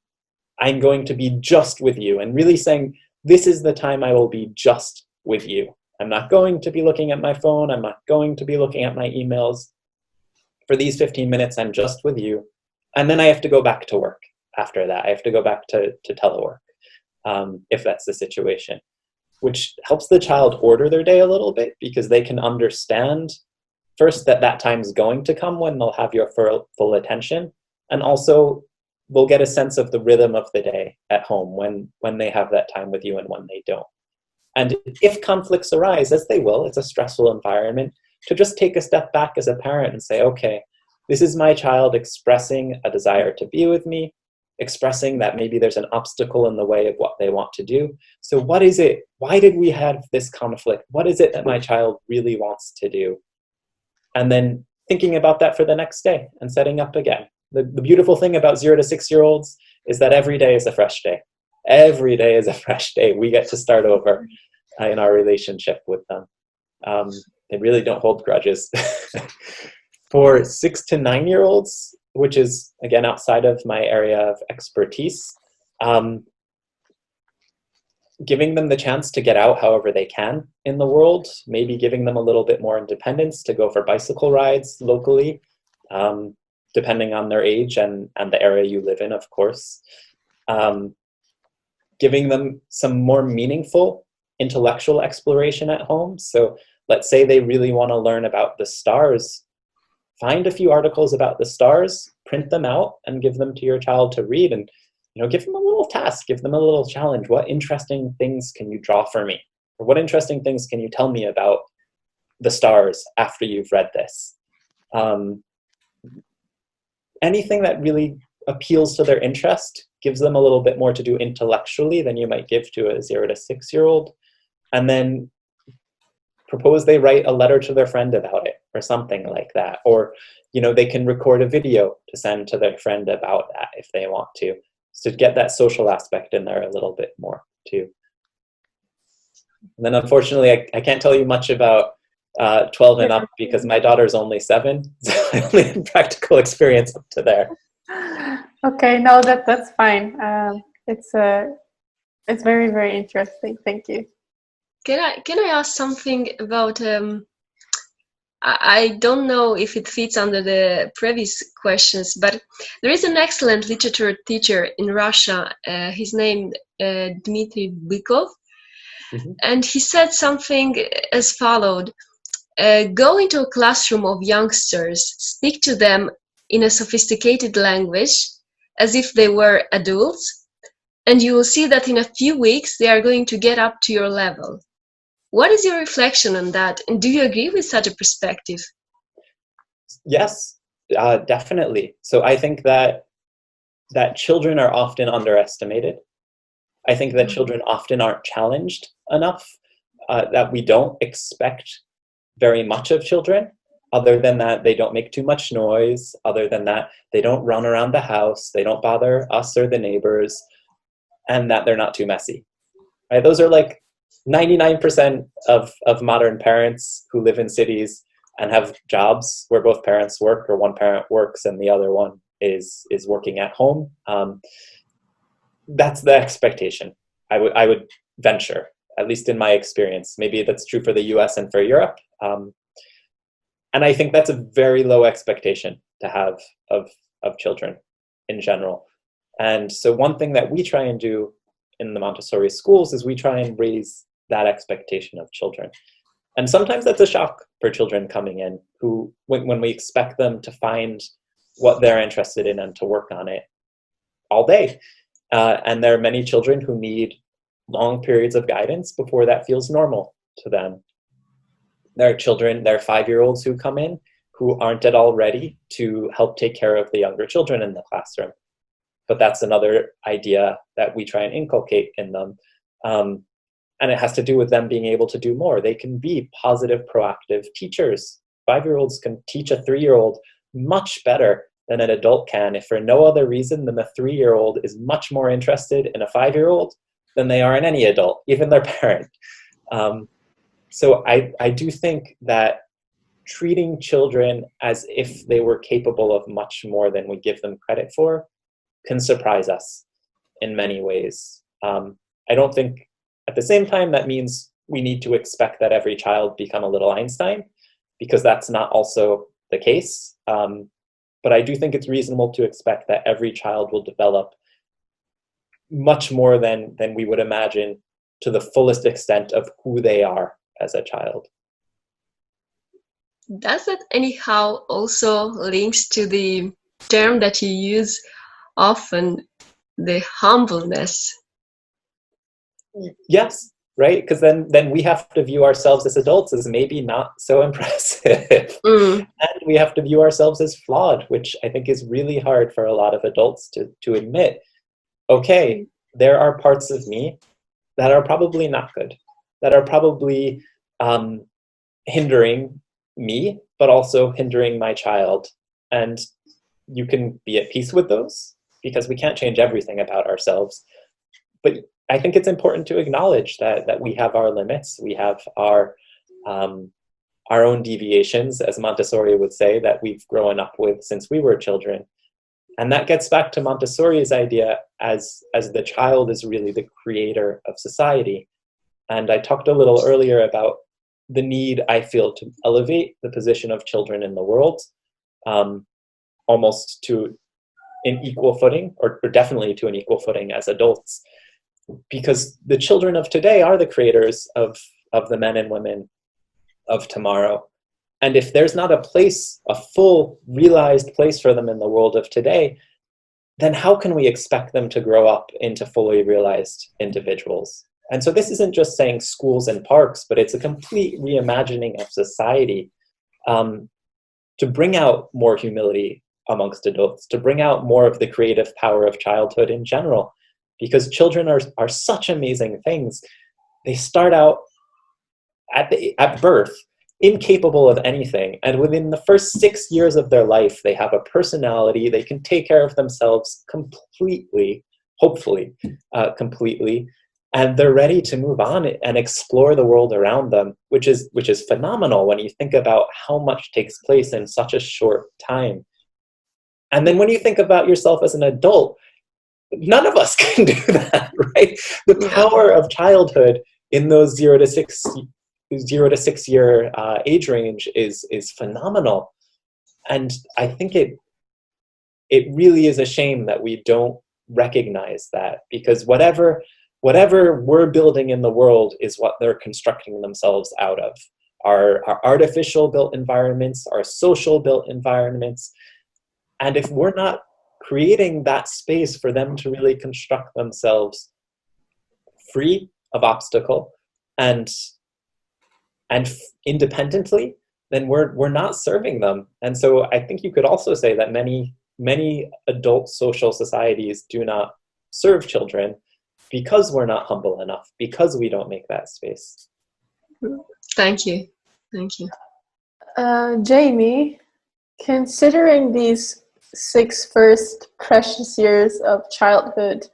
I'm going to be just with you, and really saying, this is the time I will be just with you. I'm not going to be looking at my phone. I'm not going to be looking at my emails. For these 15 minutes, I'm just with you. And then I have to go back to work after that. I have to go back to telework, if that's the situation, which helps the child order their day a little bit, because they can understand first that time's going to come when they'll have your full attention. And also they'll get a sense of the rhythm of the day at home when they have that time with you and when they don't. And if conflicts arise, as they will, it's a stressful environment, to just take a step back as a parent and say, okay, this is my child expressing a desire to be with me, expressing that maybe there's an obstacle in the way of what they want to do. So what is it? Why did we have this conflict? What is it that my child really wants to do? And then thinking about that for the next day and setting up again. The beautiful thing about 0 to 6-year-olds is that every day is a fresh day. Every day is a fresh day. We get to start over in our relationship with them. They really don't hold grudges. For 6 to 9-year-olds, which is, again, outside of my area of expertise, giving them the chance to get out however they can in the world, maybe giving them a little bit more independence to go for bicycle rides locally, depending on their age and the area you live in, of course. Giving them some more meaningful intellectual exploration at home. So let's say they really want to learn about the stars. Find a few articles about the stars, print them out, and give them to your child to read. And give them a little task, give them a little challenge. What interesting things can you draw for me? Or what interesting things can you tell me about the stars after you've read this? Anything that really appeals to their interest, gives them a little bit more to do intellectually than you might give to a 0 to 6-year-old. And then propose they write a letter to their friend about it or something like that. Or, they can record a video to send to their friend about that if they want to. So to get that social aspect in there a little bit more too. And then unfortunately, I can't tell you much about 12 and up because my daughter's only 7, so I only have practical experience up to there. Okay, no, that's fine. It's very, very interesting. Thank you. Can I ask something about I don't know if it fits under the previous questions, but there is an excellent literature teacher in Russia. His name Dmitry Bykov, and he said something as followed: go into a classroom of youngsters, speak to them in a sophisticated language as if they were adults, and you will see that in a few weeks they are going to get up to your level. What is your reflection on that, and do you agree with such a perspective? Yes, definitely. So I think that children are often underestimated. I think that children often aren't challenged enough, that we don't expect very much of children. Other than that, they don't make too much noise. Other than that, they don't run around the house. They don't bother us or the neighbors, and that they're not too messy. Right? Those are like 99% of modern parents who live in cities and have jobs where both parents work, or one parent works and the other one is working at home. That's the expectation. I would venture, at least in my experience. Maybe that's true for the US and for Europe. And I think that's a very low expectation to have of children in general. And so one thing that we try and do in the Montessori schools is we try and raise that expectation of children. And sometimes that's a shock for children coming in, who, when we expect them to find what they're interested in and to work on it all day. And there are many children who need long periods of guidance before that feels normal to them. There are 5-year-olds who come in who aren't at all ready to help take care of the younger children in the classroom. But that's another idea that we try and inculcate in them. And it has to do with them being able to do more. They can be positive, proactive teachers. 5-year-olds can teach a 3-year-old much better than an adult can, if for no other reason than the 3-year-old is much more interested in a 5-year-old than they are in any adult, even their parent. So I do think that treating children as if they were capable of much more than we give them credit for can surprise us in many ways. I don't think at the same time that means we need to expect that every child become a little Einstein, because that's not also the case. But I do think it's reasonable to expect that every child will develop much more than we would imagine, to the fullest extent of who they are as a child. Does that anyhow also links to the term that you use often, the humbleness? Yes, right? Because then we have to view ourselves as adults as maybe not so impressive. And we have to view ourselves as flawed, which I think is really hard for a lot of adults to admit. Okay, there are parts of me that are probably not good, that are probably hindering me, but also hindering my child. And you can be at peace with those, because we can't change everything about ourselves. But I think it's important to acknowledge that we have our limits, we have our own deviations, as Montessori would say, that we've grown up with since we were children. And that gets back to Montessori's idea as the child is really the creator of society. And I talked a little earlier about the need I feel to elevate the position of children in the world, almost to an equal footing, or definitely to an equal footing as adults. Because the children of today are the creators of the men and women of tomorrow. And if there's not a place, a full realized place for them in the world of today, then how can we expect them to grow up into fully realized individuals? And so this isn't just saying schools and parks, but it's a complete reimagining of society, to bring out more humility amongst adults, to bring out more of the creative power of childhood in general. Because children are such amazing things. They start out at birth incapable of anything, and within the first 6 years of their life, they have a personality. They can take care of themselves completely, hopefully, completely. and they're ready to move on and explore the world around them, which is phenomenal when you think about how much takes place in such a short time. And then when you think about yourself as an adult, none of us can do that, right? The power of childhood in those 0 to 6 year age range is phenomenal. And I think it really is a shame that we don't recognize that, because whatever we're building in the world is what they're constructing themselves out of. Our artificial built environments, our social built environments. And if we're not creating that space for them to really construct themselves free of obstacle and independently, then we're not serving them. And so I think you could also say that many adult social societies do not serve children because we're not humble enough, because we don't make that space. Thank you. Jamie, considering these 6 first precious years of childhood,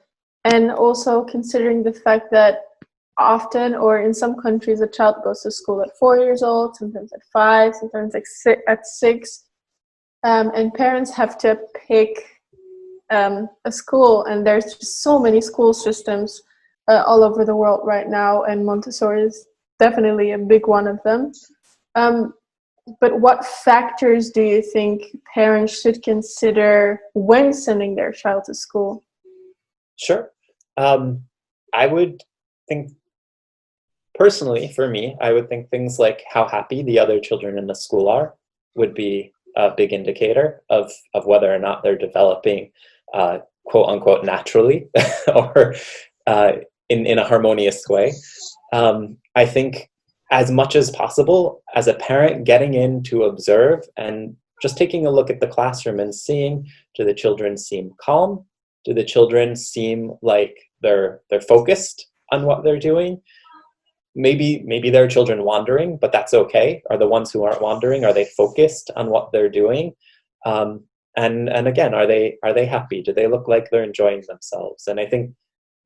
and also considering the fact that often, or in some countries, a child goes to school at 4 years old, sometimes at 5, sometimes at 6, and parents have to pick a school, and there's just so many school systems all over the world right now, and Montessori is definitely a big one of them. But what factors do you think parents should consider when sending their child to school? Sure. I would think, personally, for me, I would think things like how happy the other children in the school are would be a big indicator of whether or not they're developing quote unquote naturally or in a harmonious way. I think as much as possible, as a parent, getting in to observe and just taking a look at the classroom and seeing, do the children seem calm? Do the children seem like they're focused on what they're doing? Maybe there are children wandering, but that's okay. Are the ones who aren't wandering, are they focused on what they're doing? And again, are they happy? Do they look like they're enjoying themselves? And I think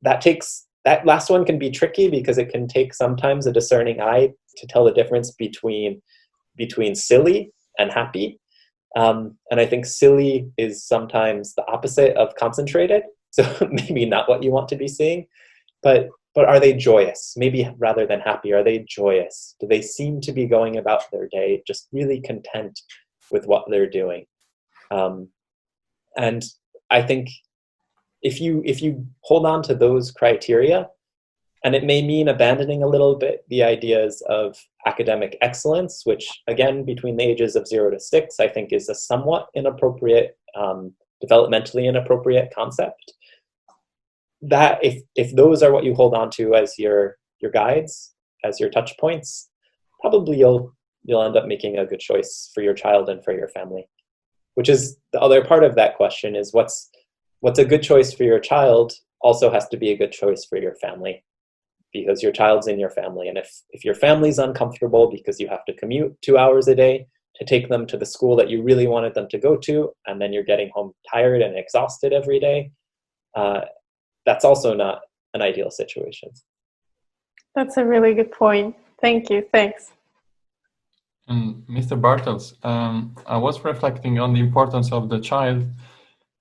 that last one can be tricky because it can take sometimes a discerning eye to tell the difference between silly and happy. And I think silly is sometimes the opposite of concentrated. So maybe not what you want to be seeing, but are they joyous? Maybe rather than happy, are they joyous? Do they seem to be going about their day just really content with what they're doing? And I think if you hold on to those criteria, and it may mean abandoning a little bit the ideas of academic excellence, which again, between the ages of 0 to 6, I think is a somewhat inappropriate, developmentally inappropriate concept. That if those are what you hold on to as your guides, as your touch points, probably you'll end up making a good choice for your child and for your family. Which is the other part of that question, is what's a good choice for your child also has to be a good choice for your family, because your child's in your family. And if your family's uncomfortable because you have to commute 2 hours a day to take them to the school that you really wanted them to go to, and then you're getting home tired and exhausted every day, that's also not an ideal situation. That's a really good point. Thank you. Thanks. Mr. Bartels, I was reflecting on the importance of the child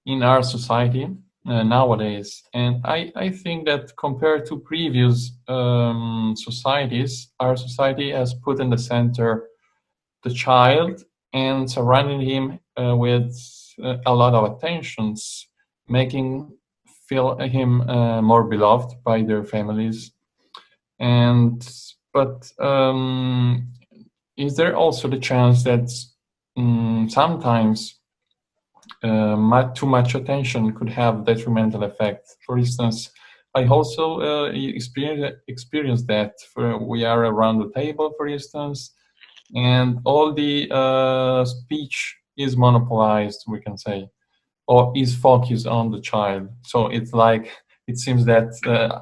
in our society nowadays, and I think that compared to previous societies, our society has put in the center the child and surrounding him with a lot of attentions, making feel him more beloved by their families. But is there also the chance that sometimes too much attention could have detrimental effect? For instance, I also experienced that. We are around the table, for instance, and all the speech is monopolized, we can say, or is focused on the child. So it's like, it seems that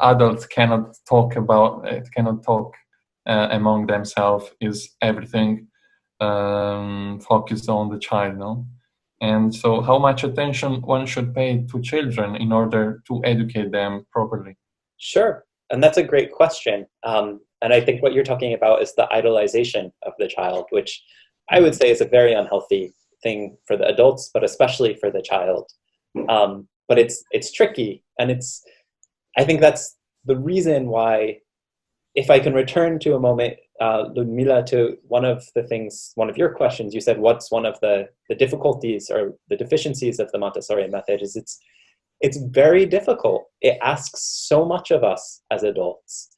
adults cannot talk among themselves. Is everything focused on the child, no? And so how much attention one should pay to children in order to educate them properly? Sure. and that's a great question. And I think what you're talking about is the idolization of the child, which I would say is a very unhealthy thing for the adults, but especially for the child. But it's tricky, and I think that's the reason why, if I can return to a moment, Ludmila, to one of your questions, you said, what's one of the difficulties or the deficiencies of the Montessori method, is it's very difficult. It asks so much of us as adults.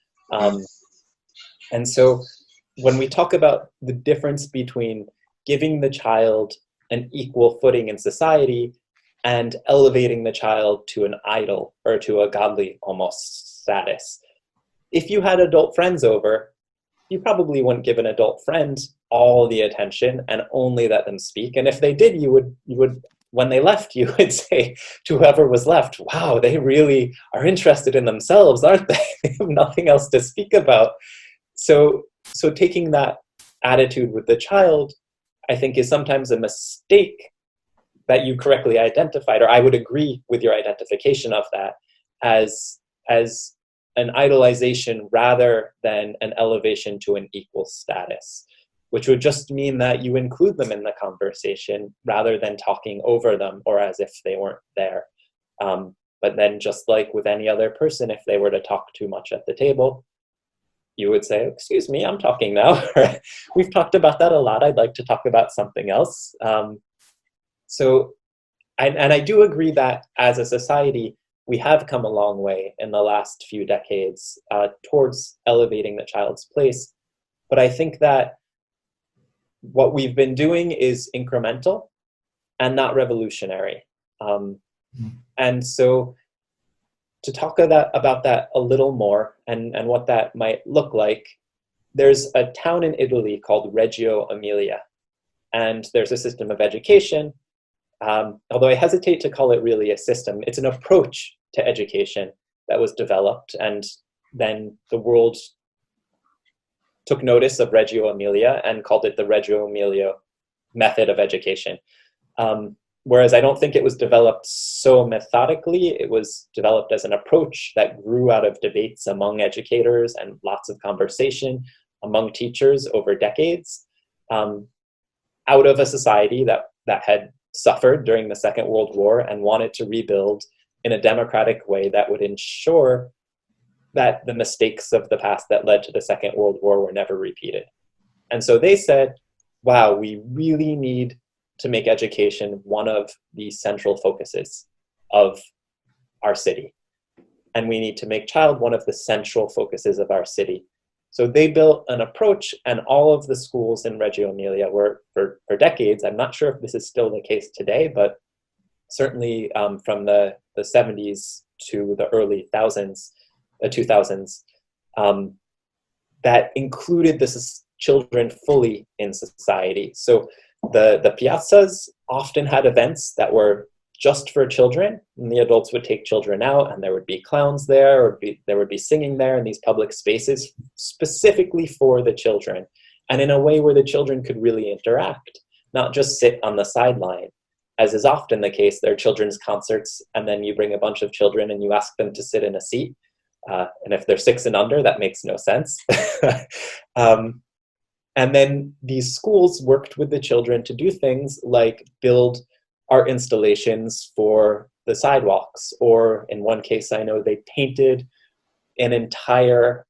And so when we talk about the difference between giving the child an equal footing in society and elevating the child to an idol or to a godly almost status, if you had adult friends over, you probably wouldn't give an adult friend all the attention and only let them speak. And if they did, you would when they left, you would say to whoever was left, wow, they really are interested in themselves, aren't they? They have nothing else to speak about. So taking that attitude with the child, I think, is sometimes a mistake that you correctly identified, or I would agree with your identification of that as an idolization rather than an elevation to an equal status, which would just mean that you include them in the conversation rather than talking over them or as if they weren't there. But then, just like with any other person, if they were to talk too much at the table, you would say, excuse me, I'm talking now. We've talked about that a lot. I'd like to talk about something else. And I do agree that as a society, we have come a long way in the last few decades towards elevating the child's place. But I think that what we've been doing is incremental and not revolutionary. And so to talk about that a little more and what that might look like, there's a town in Italy called Reggio, Emilia. And there's a system of education. Although I hesitate to call it really a system, it's an approach to education that was developed, and then the world took notice of Reggio Emilia and called it the Reggio Emilia method of education. Whereas I don't think it was developed so methodically. It was developed as an approach that grew out of debates among educators and lots of conversation among teachers over decades, out of a society that had suffered during the Second World War and wanted to rebuild in a democratic way that would ensure that the mistakes of the past that led to the Second World War were never repeated. And so they said, wow, we really need to make education one of the central focuses of our city. And we need to make child one of the central focuses of our city. So they built an approach, and all of the schools in Reggio Emilia were, for decades, I'm not sure if this is still the case today, but certainly from the 70s to the early 2000s, that included the children fully in society. So the piazzas often had events that were just for children, and the adults would take children out, and there would be clowns there, or there would be singing there in these public spaces specifically for the children, and in a way where the children could really interact, not just sit on the sideline, as is often the case. There are children's concerts, and then you bring a bunch of children and you ask them to sit in a seat, and if they're 6 and under, that makes no sense. And then these schools worked with the children to do things like build art installations for the sidewalks, or in one case I know they painted an entire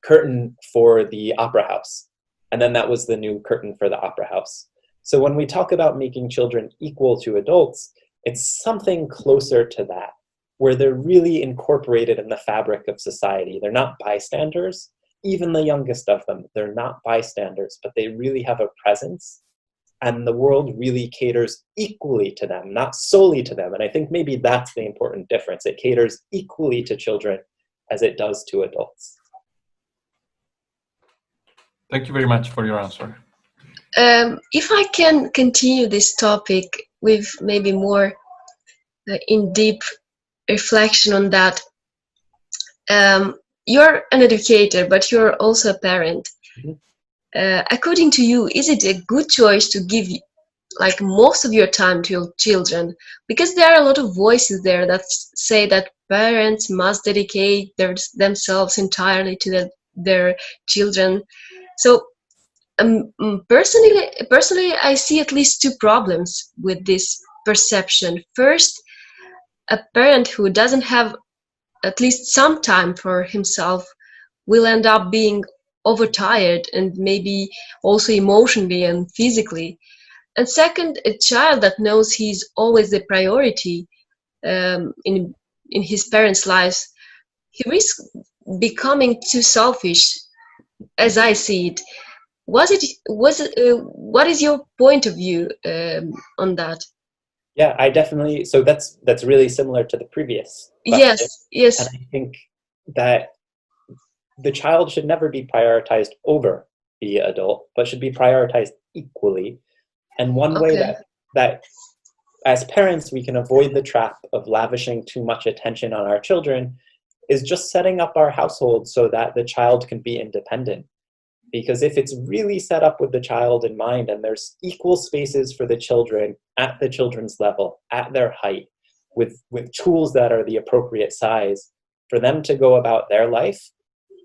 curtain for the opera house, and then that was the new curtain for the opera house. So when we talk about making children equal to adults, it's something closer to that, where they're really incorporated in the fabric of society. They're not bystanders. Even the youngest of them, they're not bystanders, but they really have a presence. And the world really caters equally to them, not solely to them. And I think maybe that's the important difference. It caters equally to children as it does to adults. Thank you very much for your answer. If I can continue this topic with maybe more in-deep reflection on that. You're an educator, but you're also a parent. Mm-hmm. According to you, is it a good choice to give like most of your time to your children? Because there are a lot of voices there that say that parents must dedicate themselves entirely to their children. So personally, I see at least two problems with this perception. First, a parent who doesn't have at least some time for himself will end up being overtired, and maybe also emotionally and physically. And second, a child that knows he's always the priority in his parents' lives, he risks becoming too selfish, as I see it. What is your point of view on that? Yeah, I definitely. So that's really similar to the previous question. Yes. And I think that the child should never be prioritized over the adult, but should be prioritized equally. And one way that as parents we can avoid the trap of lavishing too much attention on our children is just setting up our household so that the child can be independent. Because if it's really set up with the child in mind, and there's equal spaces for the children at the children's level, at their height, with tools that are the appropriate size for them to go about their life,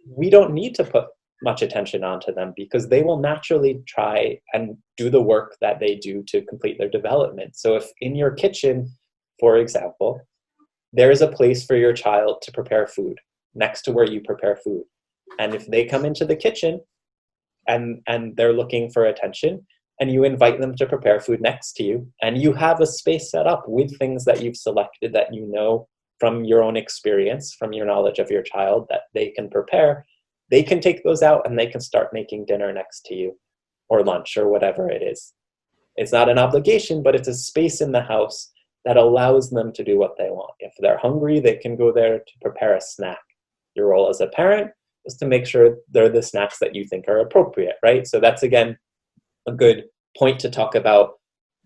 we don't need to put much attention onto them, because they will naturally try and do the work that they do to complete their development. So if in your kitchen, for example, there is a place for your child to prepare food next to where you prepare food, and if they come into the kitchen and they're looking for attention, and you invite them to prepare food next to you, and you have a space set up with things that you've selected that you know from your own experience, from your knowledge of your child, that they can prepare, they can take those out and they can start making dinner next to you, or lunch, or whatever it is. It's not an obligation, but it's a space in the house that allows them to do what they want. If they're hungry, they can go there to prepare a snack. Your role as a parent is to make sure they're the snacks that you think are appropriate, right? So that's, again, a good point to talk about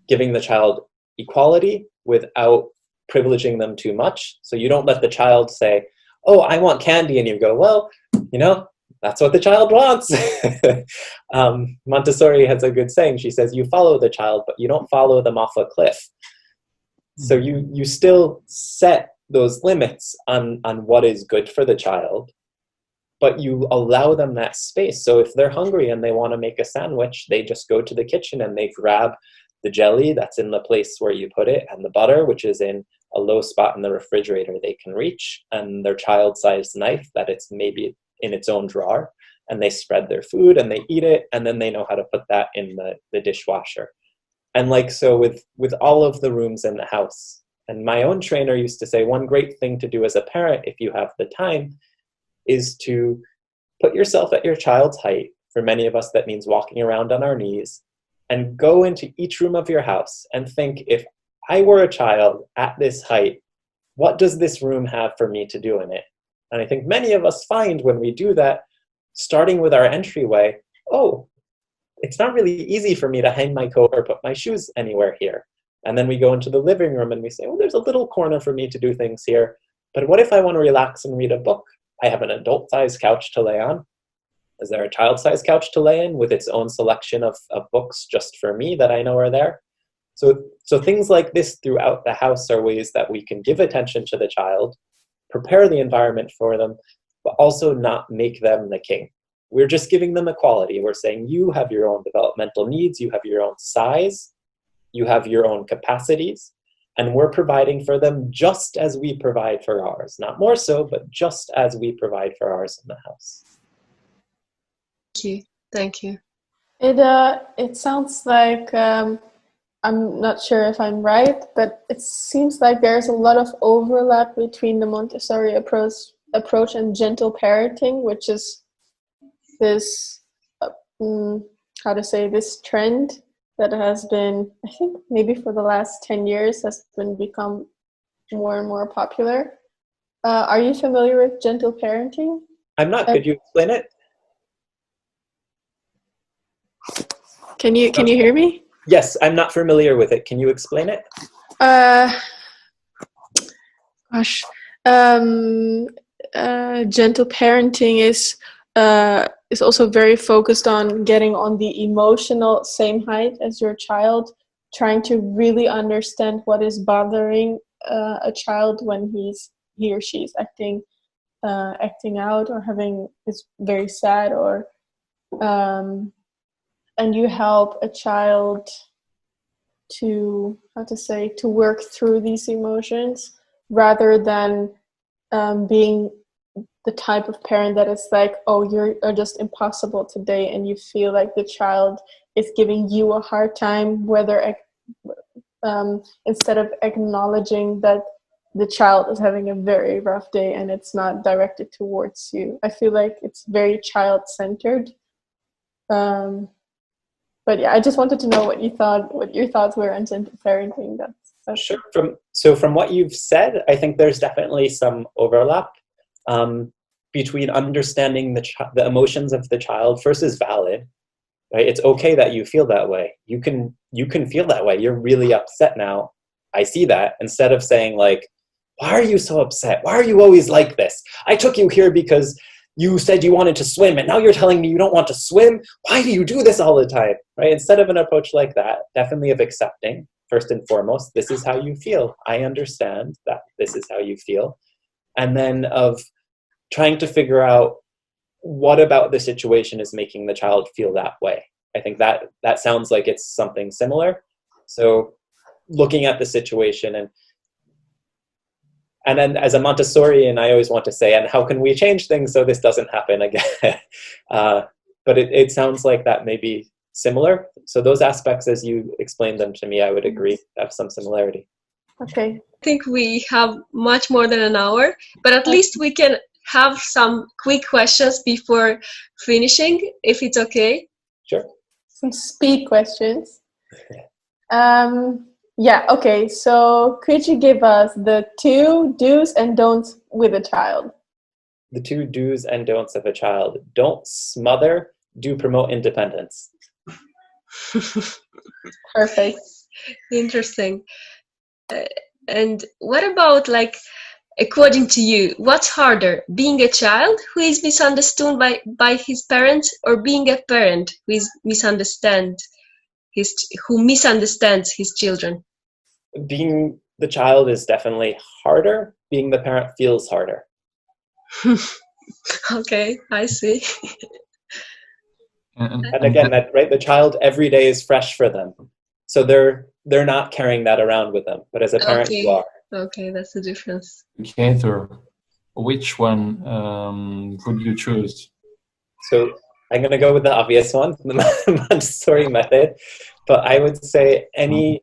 giving the child equality without privileging them too much. So you don't let the child say, oh, I want candy, and you go, well, that's what the child wants. Montessori has a good saying. She says, you follow the child, but you don't follow them off a cliff. So you still set those limits on what is good for the child, but you allow them that space. So if they're hungry and they want to make a sandwich, they just go to the kitchen and they grab the jelly that's in the place where you put it, and the butter, which is in a low spot in the refrigerator they can reach, and their child-sized knife that it's maybe in its own drawer, and they spread their food and they eat it, and then they know how to put that in the dishwasher. And like so with all of the rooms in the house. And my own trainer used to say, one great thing to do as a parent, if you have the time, is to put yourself at your child's height. For many of us, that means walking around on our knees, and go into each room of your house and think, if I were a child at this height, what does this room have for me to do in it? And I think many of us find when we do that, starting with our entryway, oh, it's not really easy for me to hang my coat or put my shoes anywhere here. And then we go into the living room and we say, well, there's a little corner for me to do things here. But what if I want to relax and read a book? I have an adult-sized couch to lay on. Is there a child-sized couch to lay in with its own selection of books just for me that I know are there? So things like this throughout the house are ways that we can give attention to the child, prepare the environment for them, but also not make them the king. We're just giving them equality. We're saying you have your own developmental needs, you have your own size, you have your own capacities, and we're providing for them just as we provide for ours. Not more so, but just as we provide for ours in the house. Thank you. It sounds like, I'm not sure if I'm right, but it seems like there's a lot of overlap between the Montessori approach and gentle parenting, which is this, this trend that has been, I think maybe for the last 10 years, has been become more and more popular. Are you familiar with gentle parenting? I'm not. Could you explain it? Can you hear me? Yes, I'm not familiar with it. Can you explain it? Gentle parenting is also very focused on getting on the emotional same height as your child, trying to really understand what is bothering a child when he's he or she is acting out or is very sad, or and you help a child to work through these emotions, rather than being the type of parent that is like, oh, you're just impossible today, and you feel like the child is giving you a hard time, whether instead of acknowledging that the child is having a very rough day and it's not directed towards you. I feel like it's very child-centered. But yeah, I just wanted to know what your thoughts were on gentle parenting. That's Sure. From what you've said, I think there's definitely some overlap between understanding the emotions of the child. First is valid, right? It's okay that you feel that way. You can feel that way. You're really upset now. I see that. Instead of saying like, why are you so upset? Why are you always like this? I took you here because you said you wanted to swim, and now you're telling me you don't want to swim? Why do you do this all the time? Right? Instead of an approach like that, definitely of accepting, first and foremost, this is how you feel. I understand that this is how you feel. And then of trying to figure out what about the situation is making the child feel that way. I think that sounds like it's something similar. So looking at the situation, and then as a Montessorian, I always want to say, and how can we change things so this doesn't happen again? But it sounds like that may be similar. So those aspects, as you explained them to me, I would agree have some similarity. okay. I think we have much more than an hour, but at least we can have some quick questions before finishing, if it's okay. Sure. Some speed questions. Yeah, okay. So could you give us the 2 do's and don'ts with a child? The 2 do's and don'ts of a child. Don't smother, do promote independence. Perfect. Interesting. And what about, like, according to you, what's harder, being a child who is misunderstood by his parents, or being a parent who misunderstands his children? Being the child is definitely harder. Being the parent feels harder. Okay, I see. And again, the child every day is fresh for them. So they're not carrying that around with them. But as a parent, Okay. you are. Okay, that's the difference. Educator, which one would you choose? So I'm going to go with the obvious one, the Montessori method. But I would say any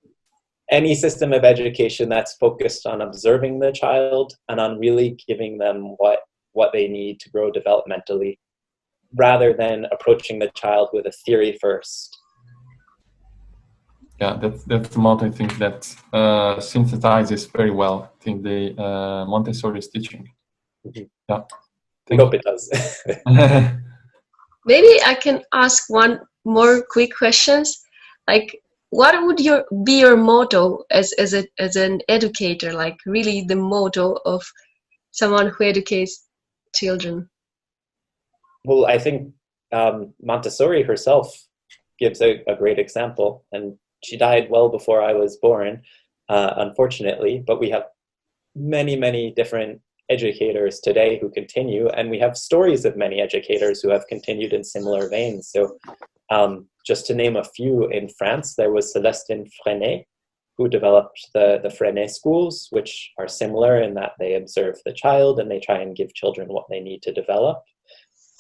system of education that's focused on observing the child and on really giving them what they need to grow developmentally, rather than approaching the child with a theory first. Yeah, that's the model I think that synthesizes very well, I think, the Montessori's teaching. Mm-hmm. Yeah. I hope it does. Maybe I can ask one more quick questions. Like, what would be your motto as an educator? Like, really the motto of someone who educates children? Well, I think Montessori herself gives a great example, and she died well before I was born, unfortunately, but we have many, many different educators today who continue, and we have stories of many educators who have continued in similar veins. So just to name a few, in France, there was Célestine Freinet, who developed the Freinet schools, which are similar in that they observe the child and they try and give children what they need to develop,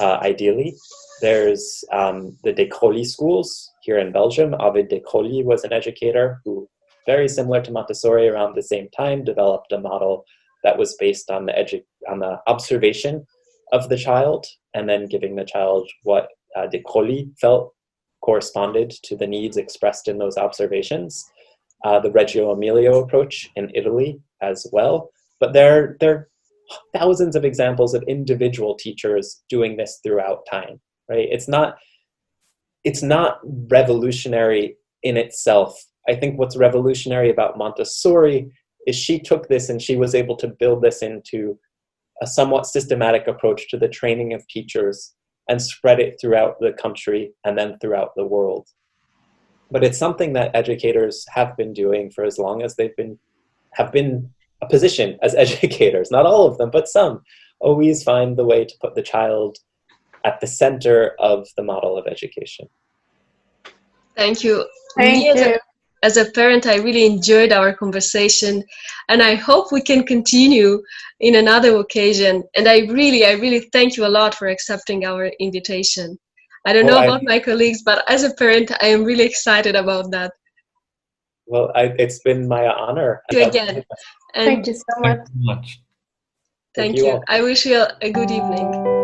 ideally. There's the De Crolly schools here in Belgium. Ovid De Crolly was an educator who, very similar to Montessori, around the same time developed a model that was based on the observation of the child, and then giving the child what De Crolly felt corresponded to the needs expressed in those observations. The Reggio Emilia approach in Italy as well. But there are thousands of examples of individual teachers doing this throughout time, right? It's not revolutionary in itself. I think what's revolutionary about Montessori is she took this and she was able to build this into a somewhat systematic approach to the training of teachers and spread it throughout the country and then throughout the world. But it's something that educators have been doing for as long as have been a position as educators, not all of them, but some, always find the way to put the child at the center of the model of education. Thank you. Thank you. As a parent, I really enjoyed our conversation, and I hope we can continue in another occasion. And I really thank you a lot for accepting our invitation. I don't know about my colleagues, but as a parent, I am really excited about that. Well, it's been my honor. Thank you again. Thank you so much. Thank you much. Thank you. I wish you a good evening.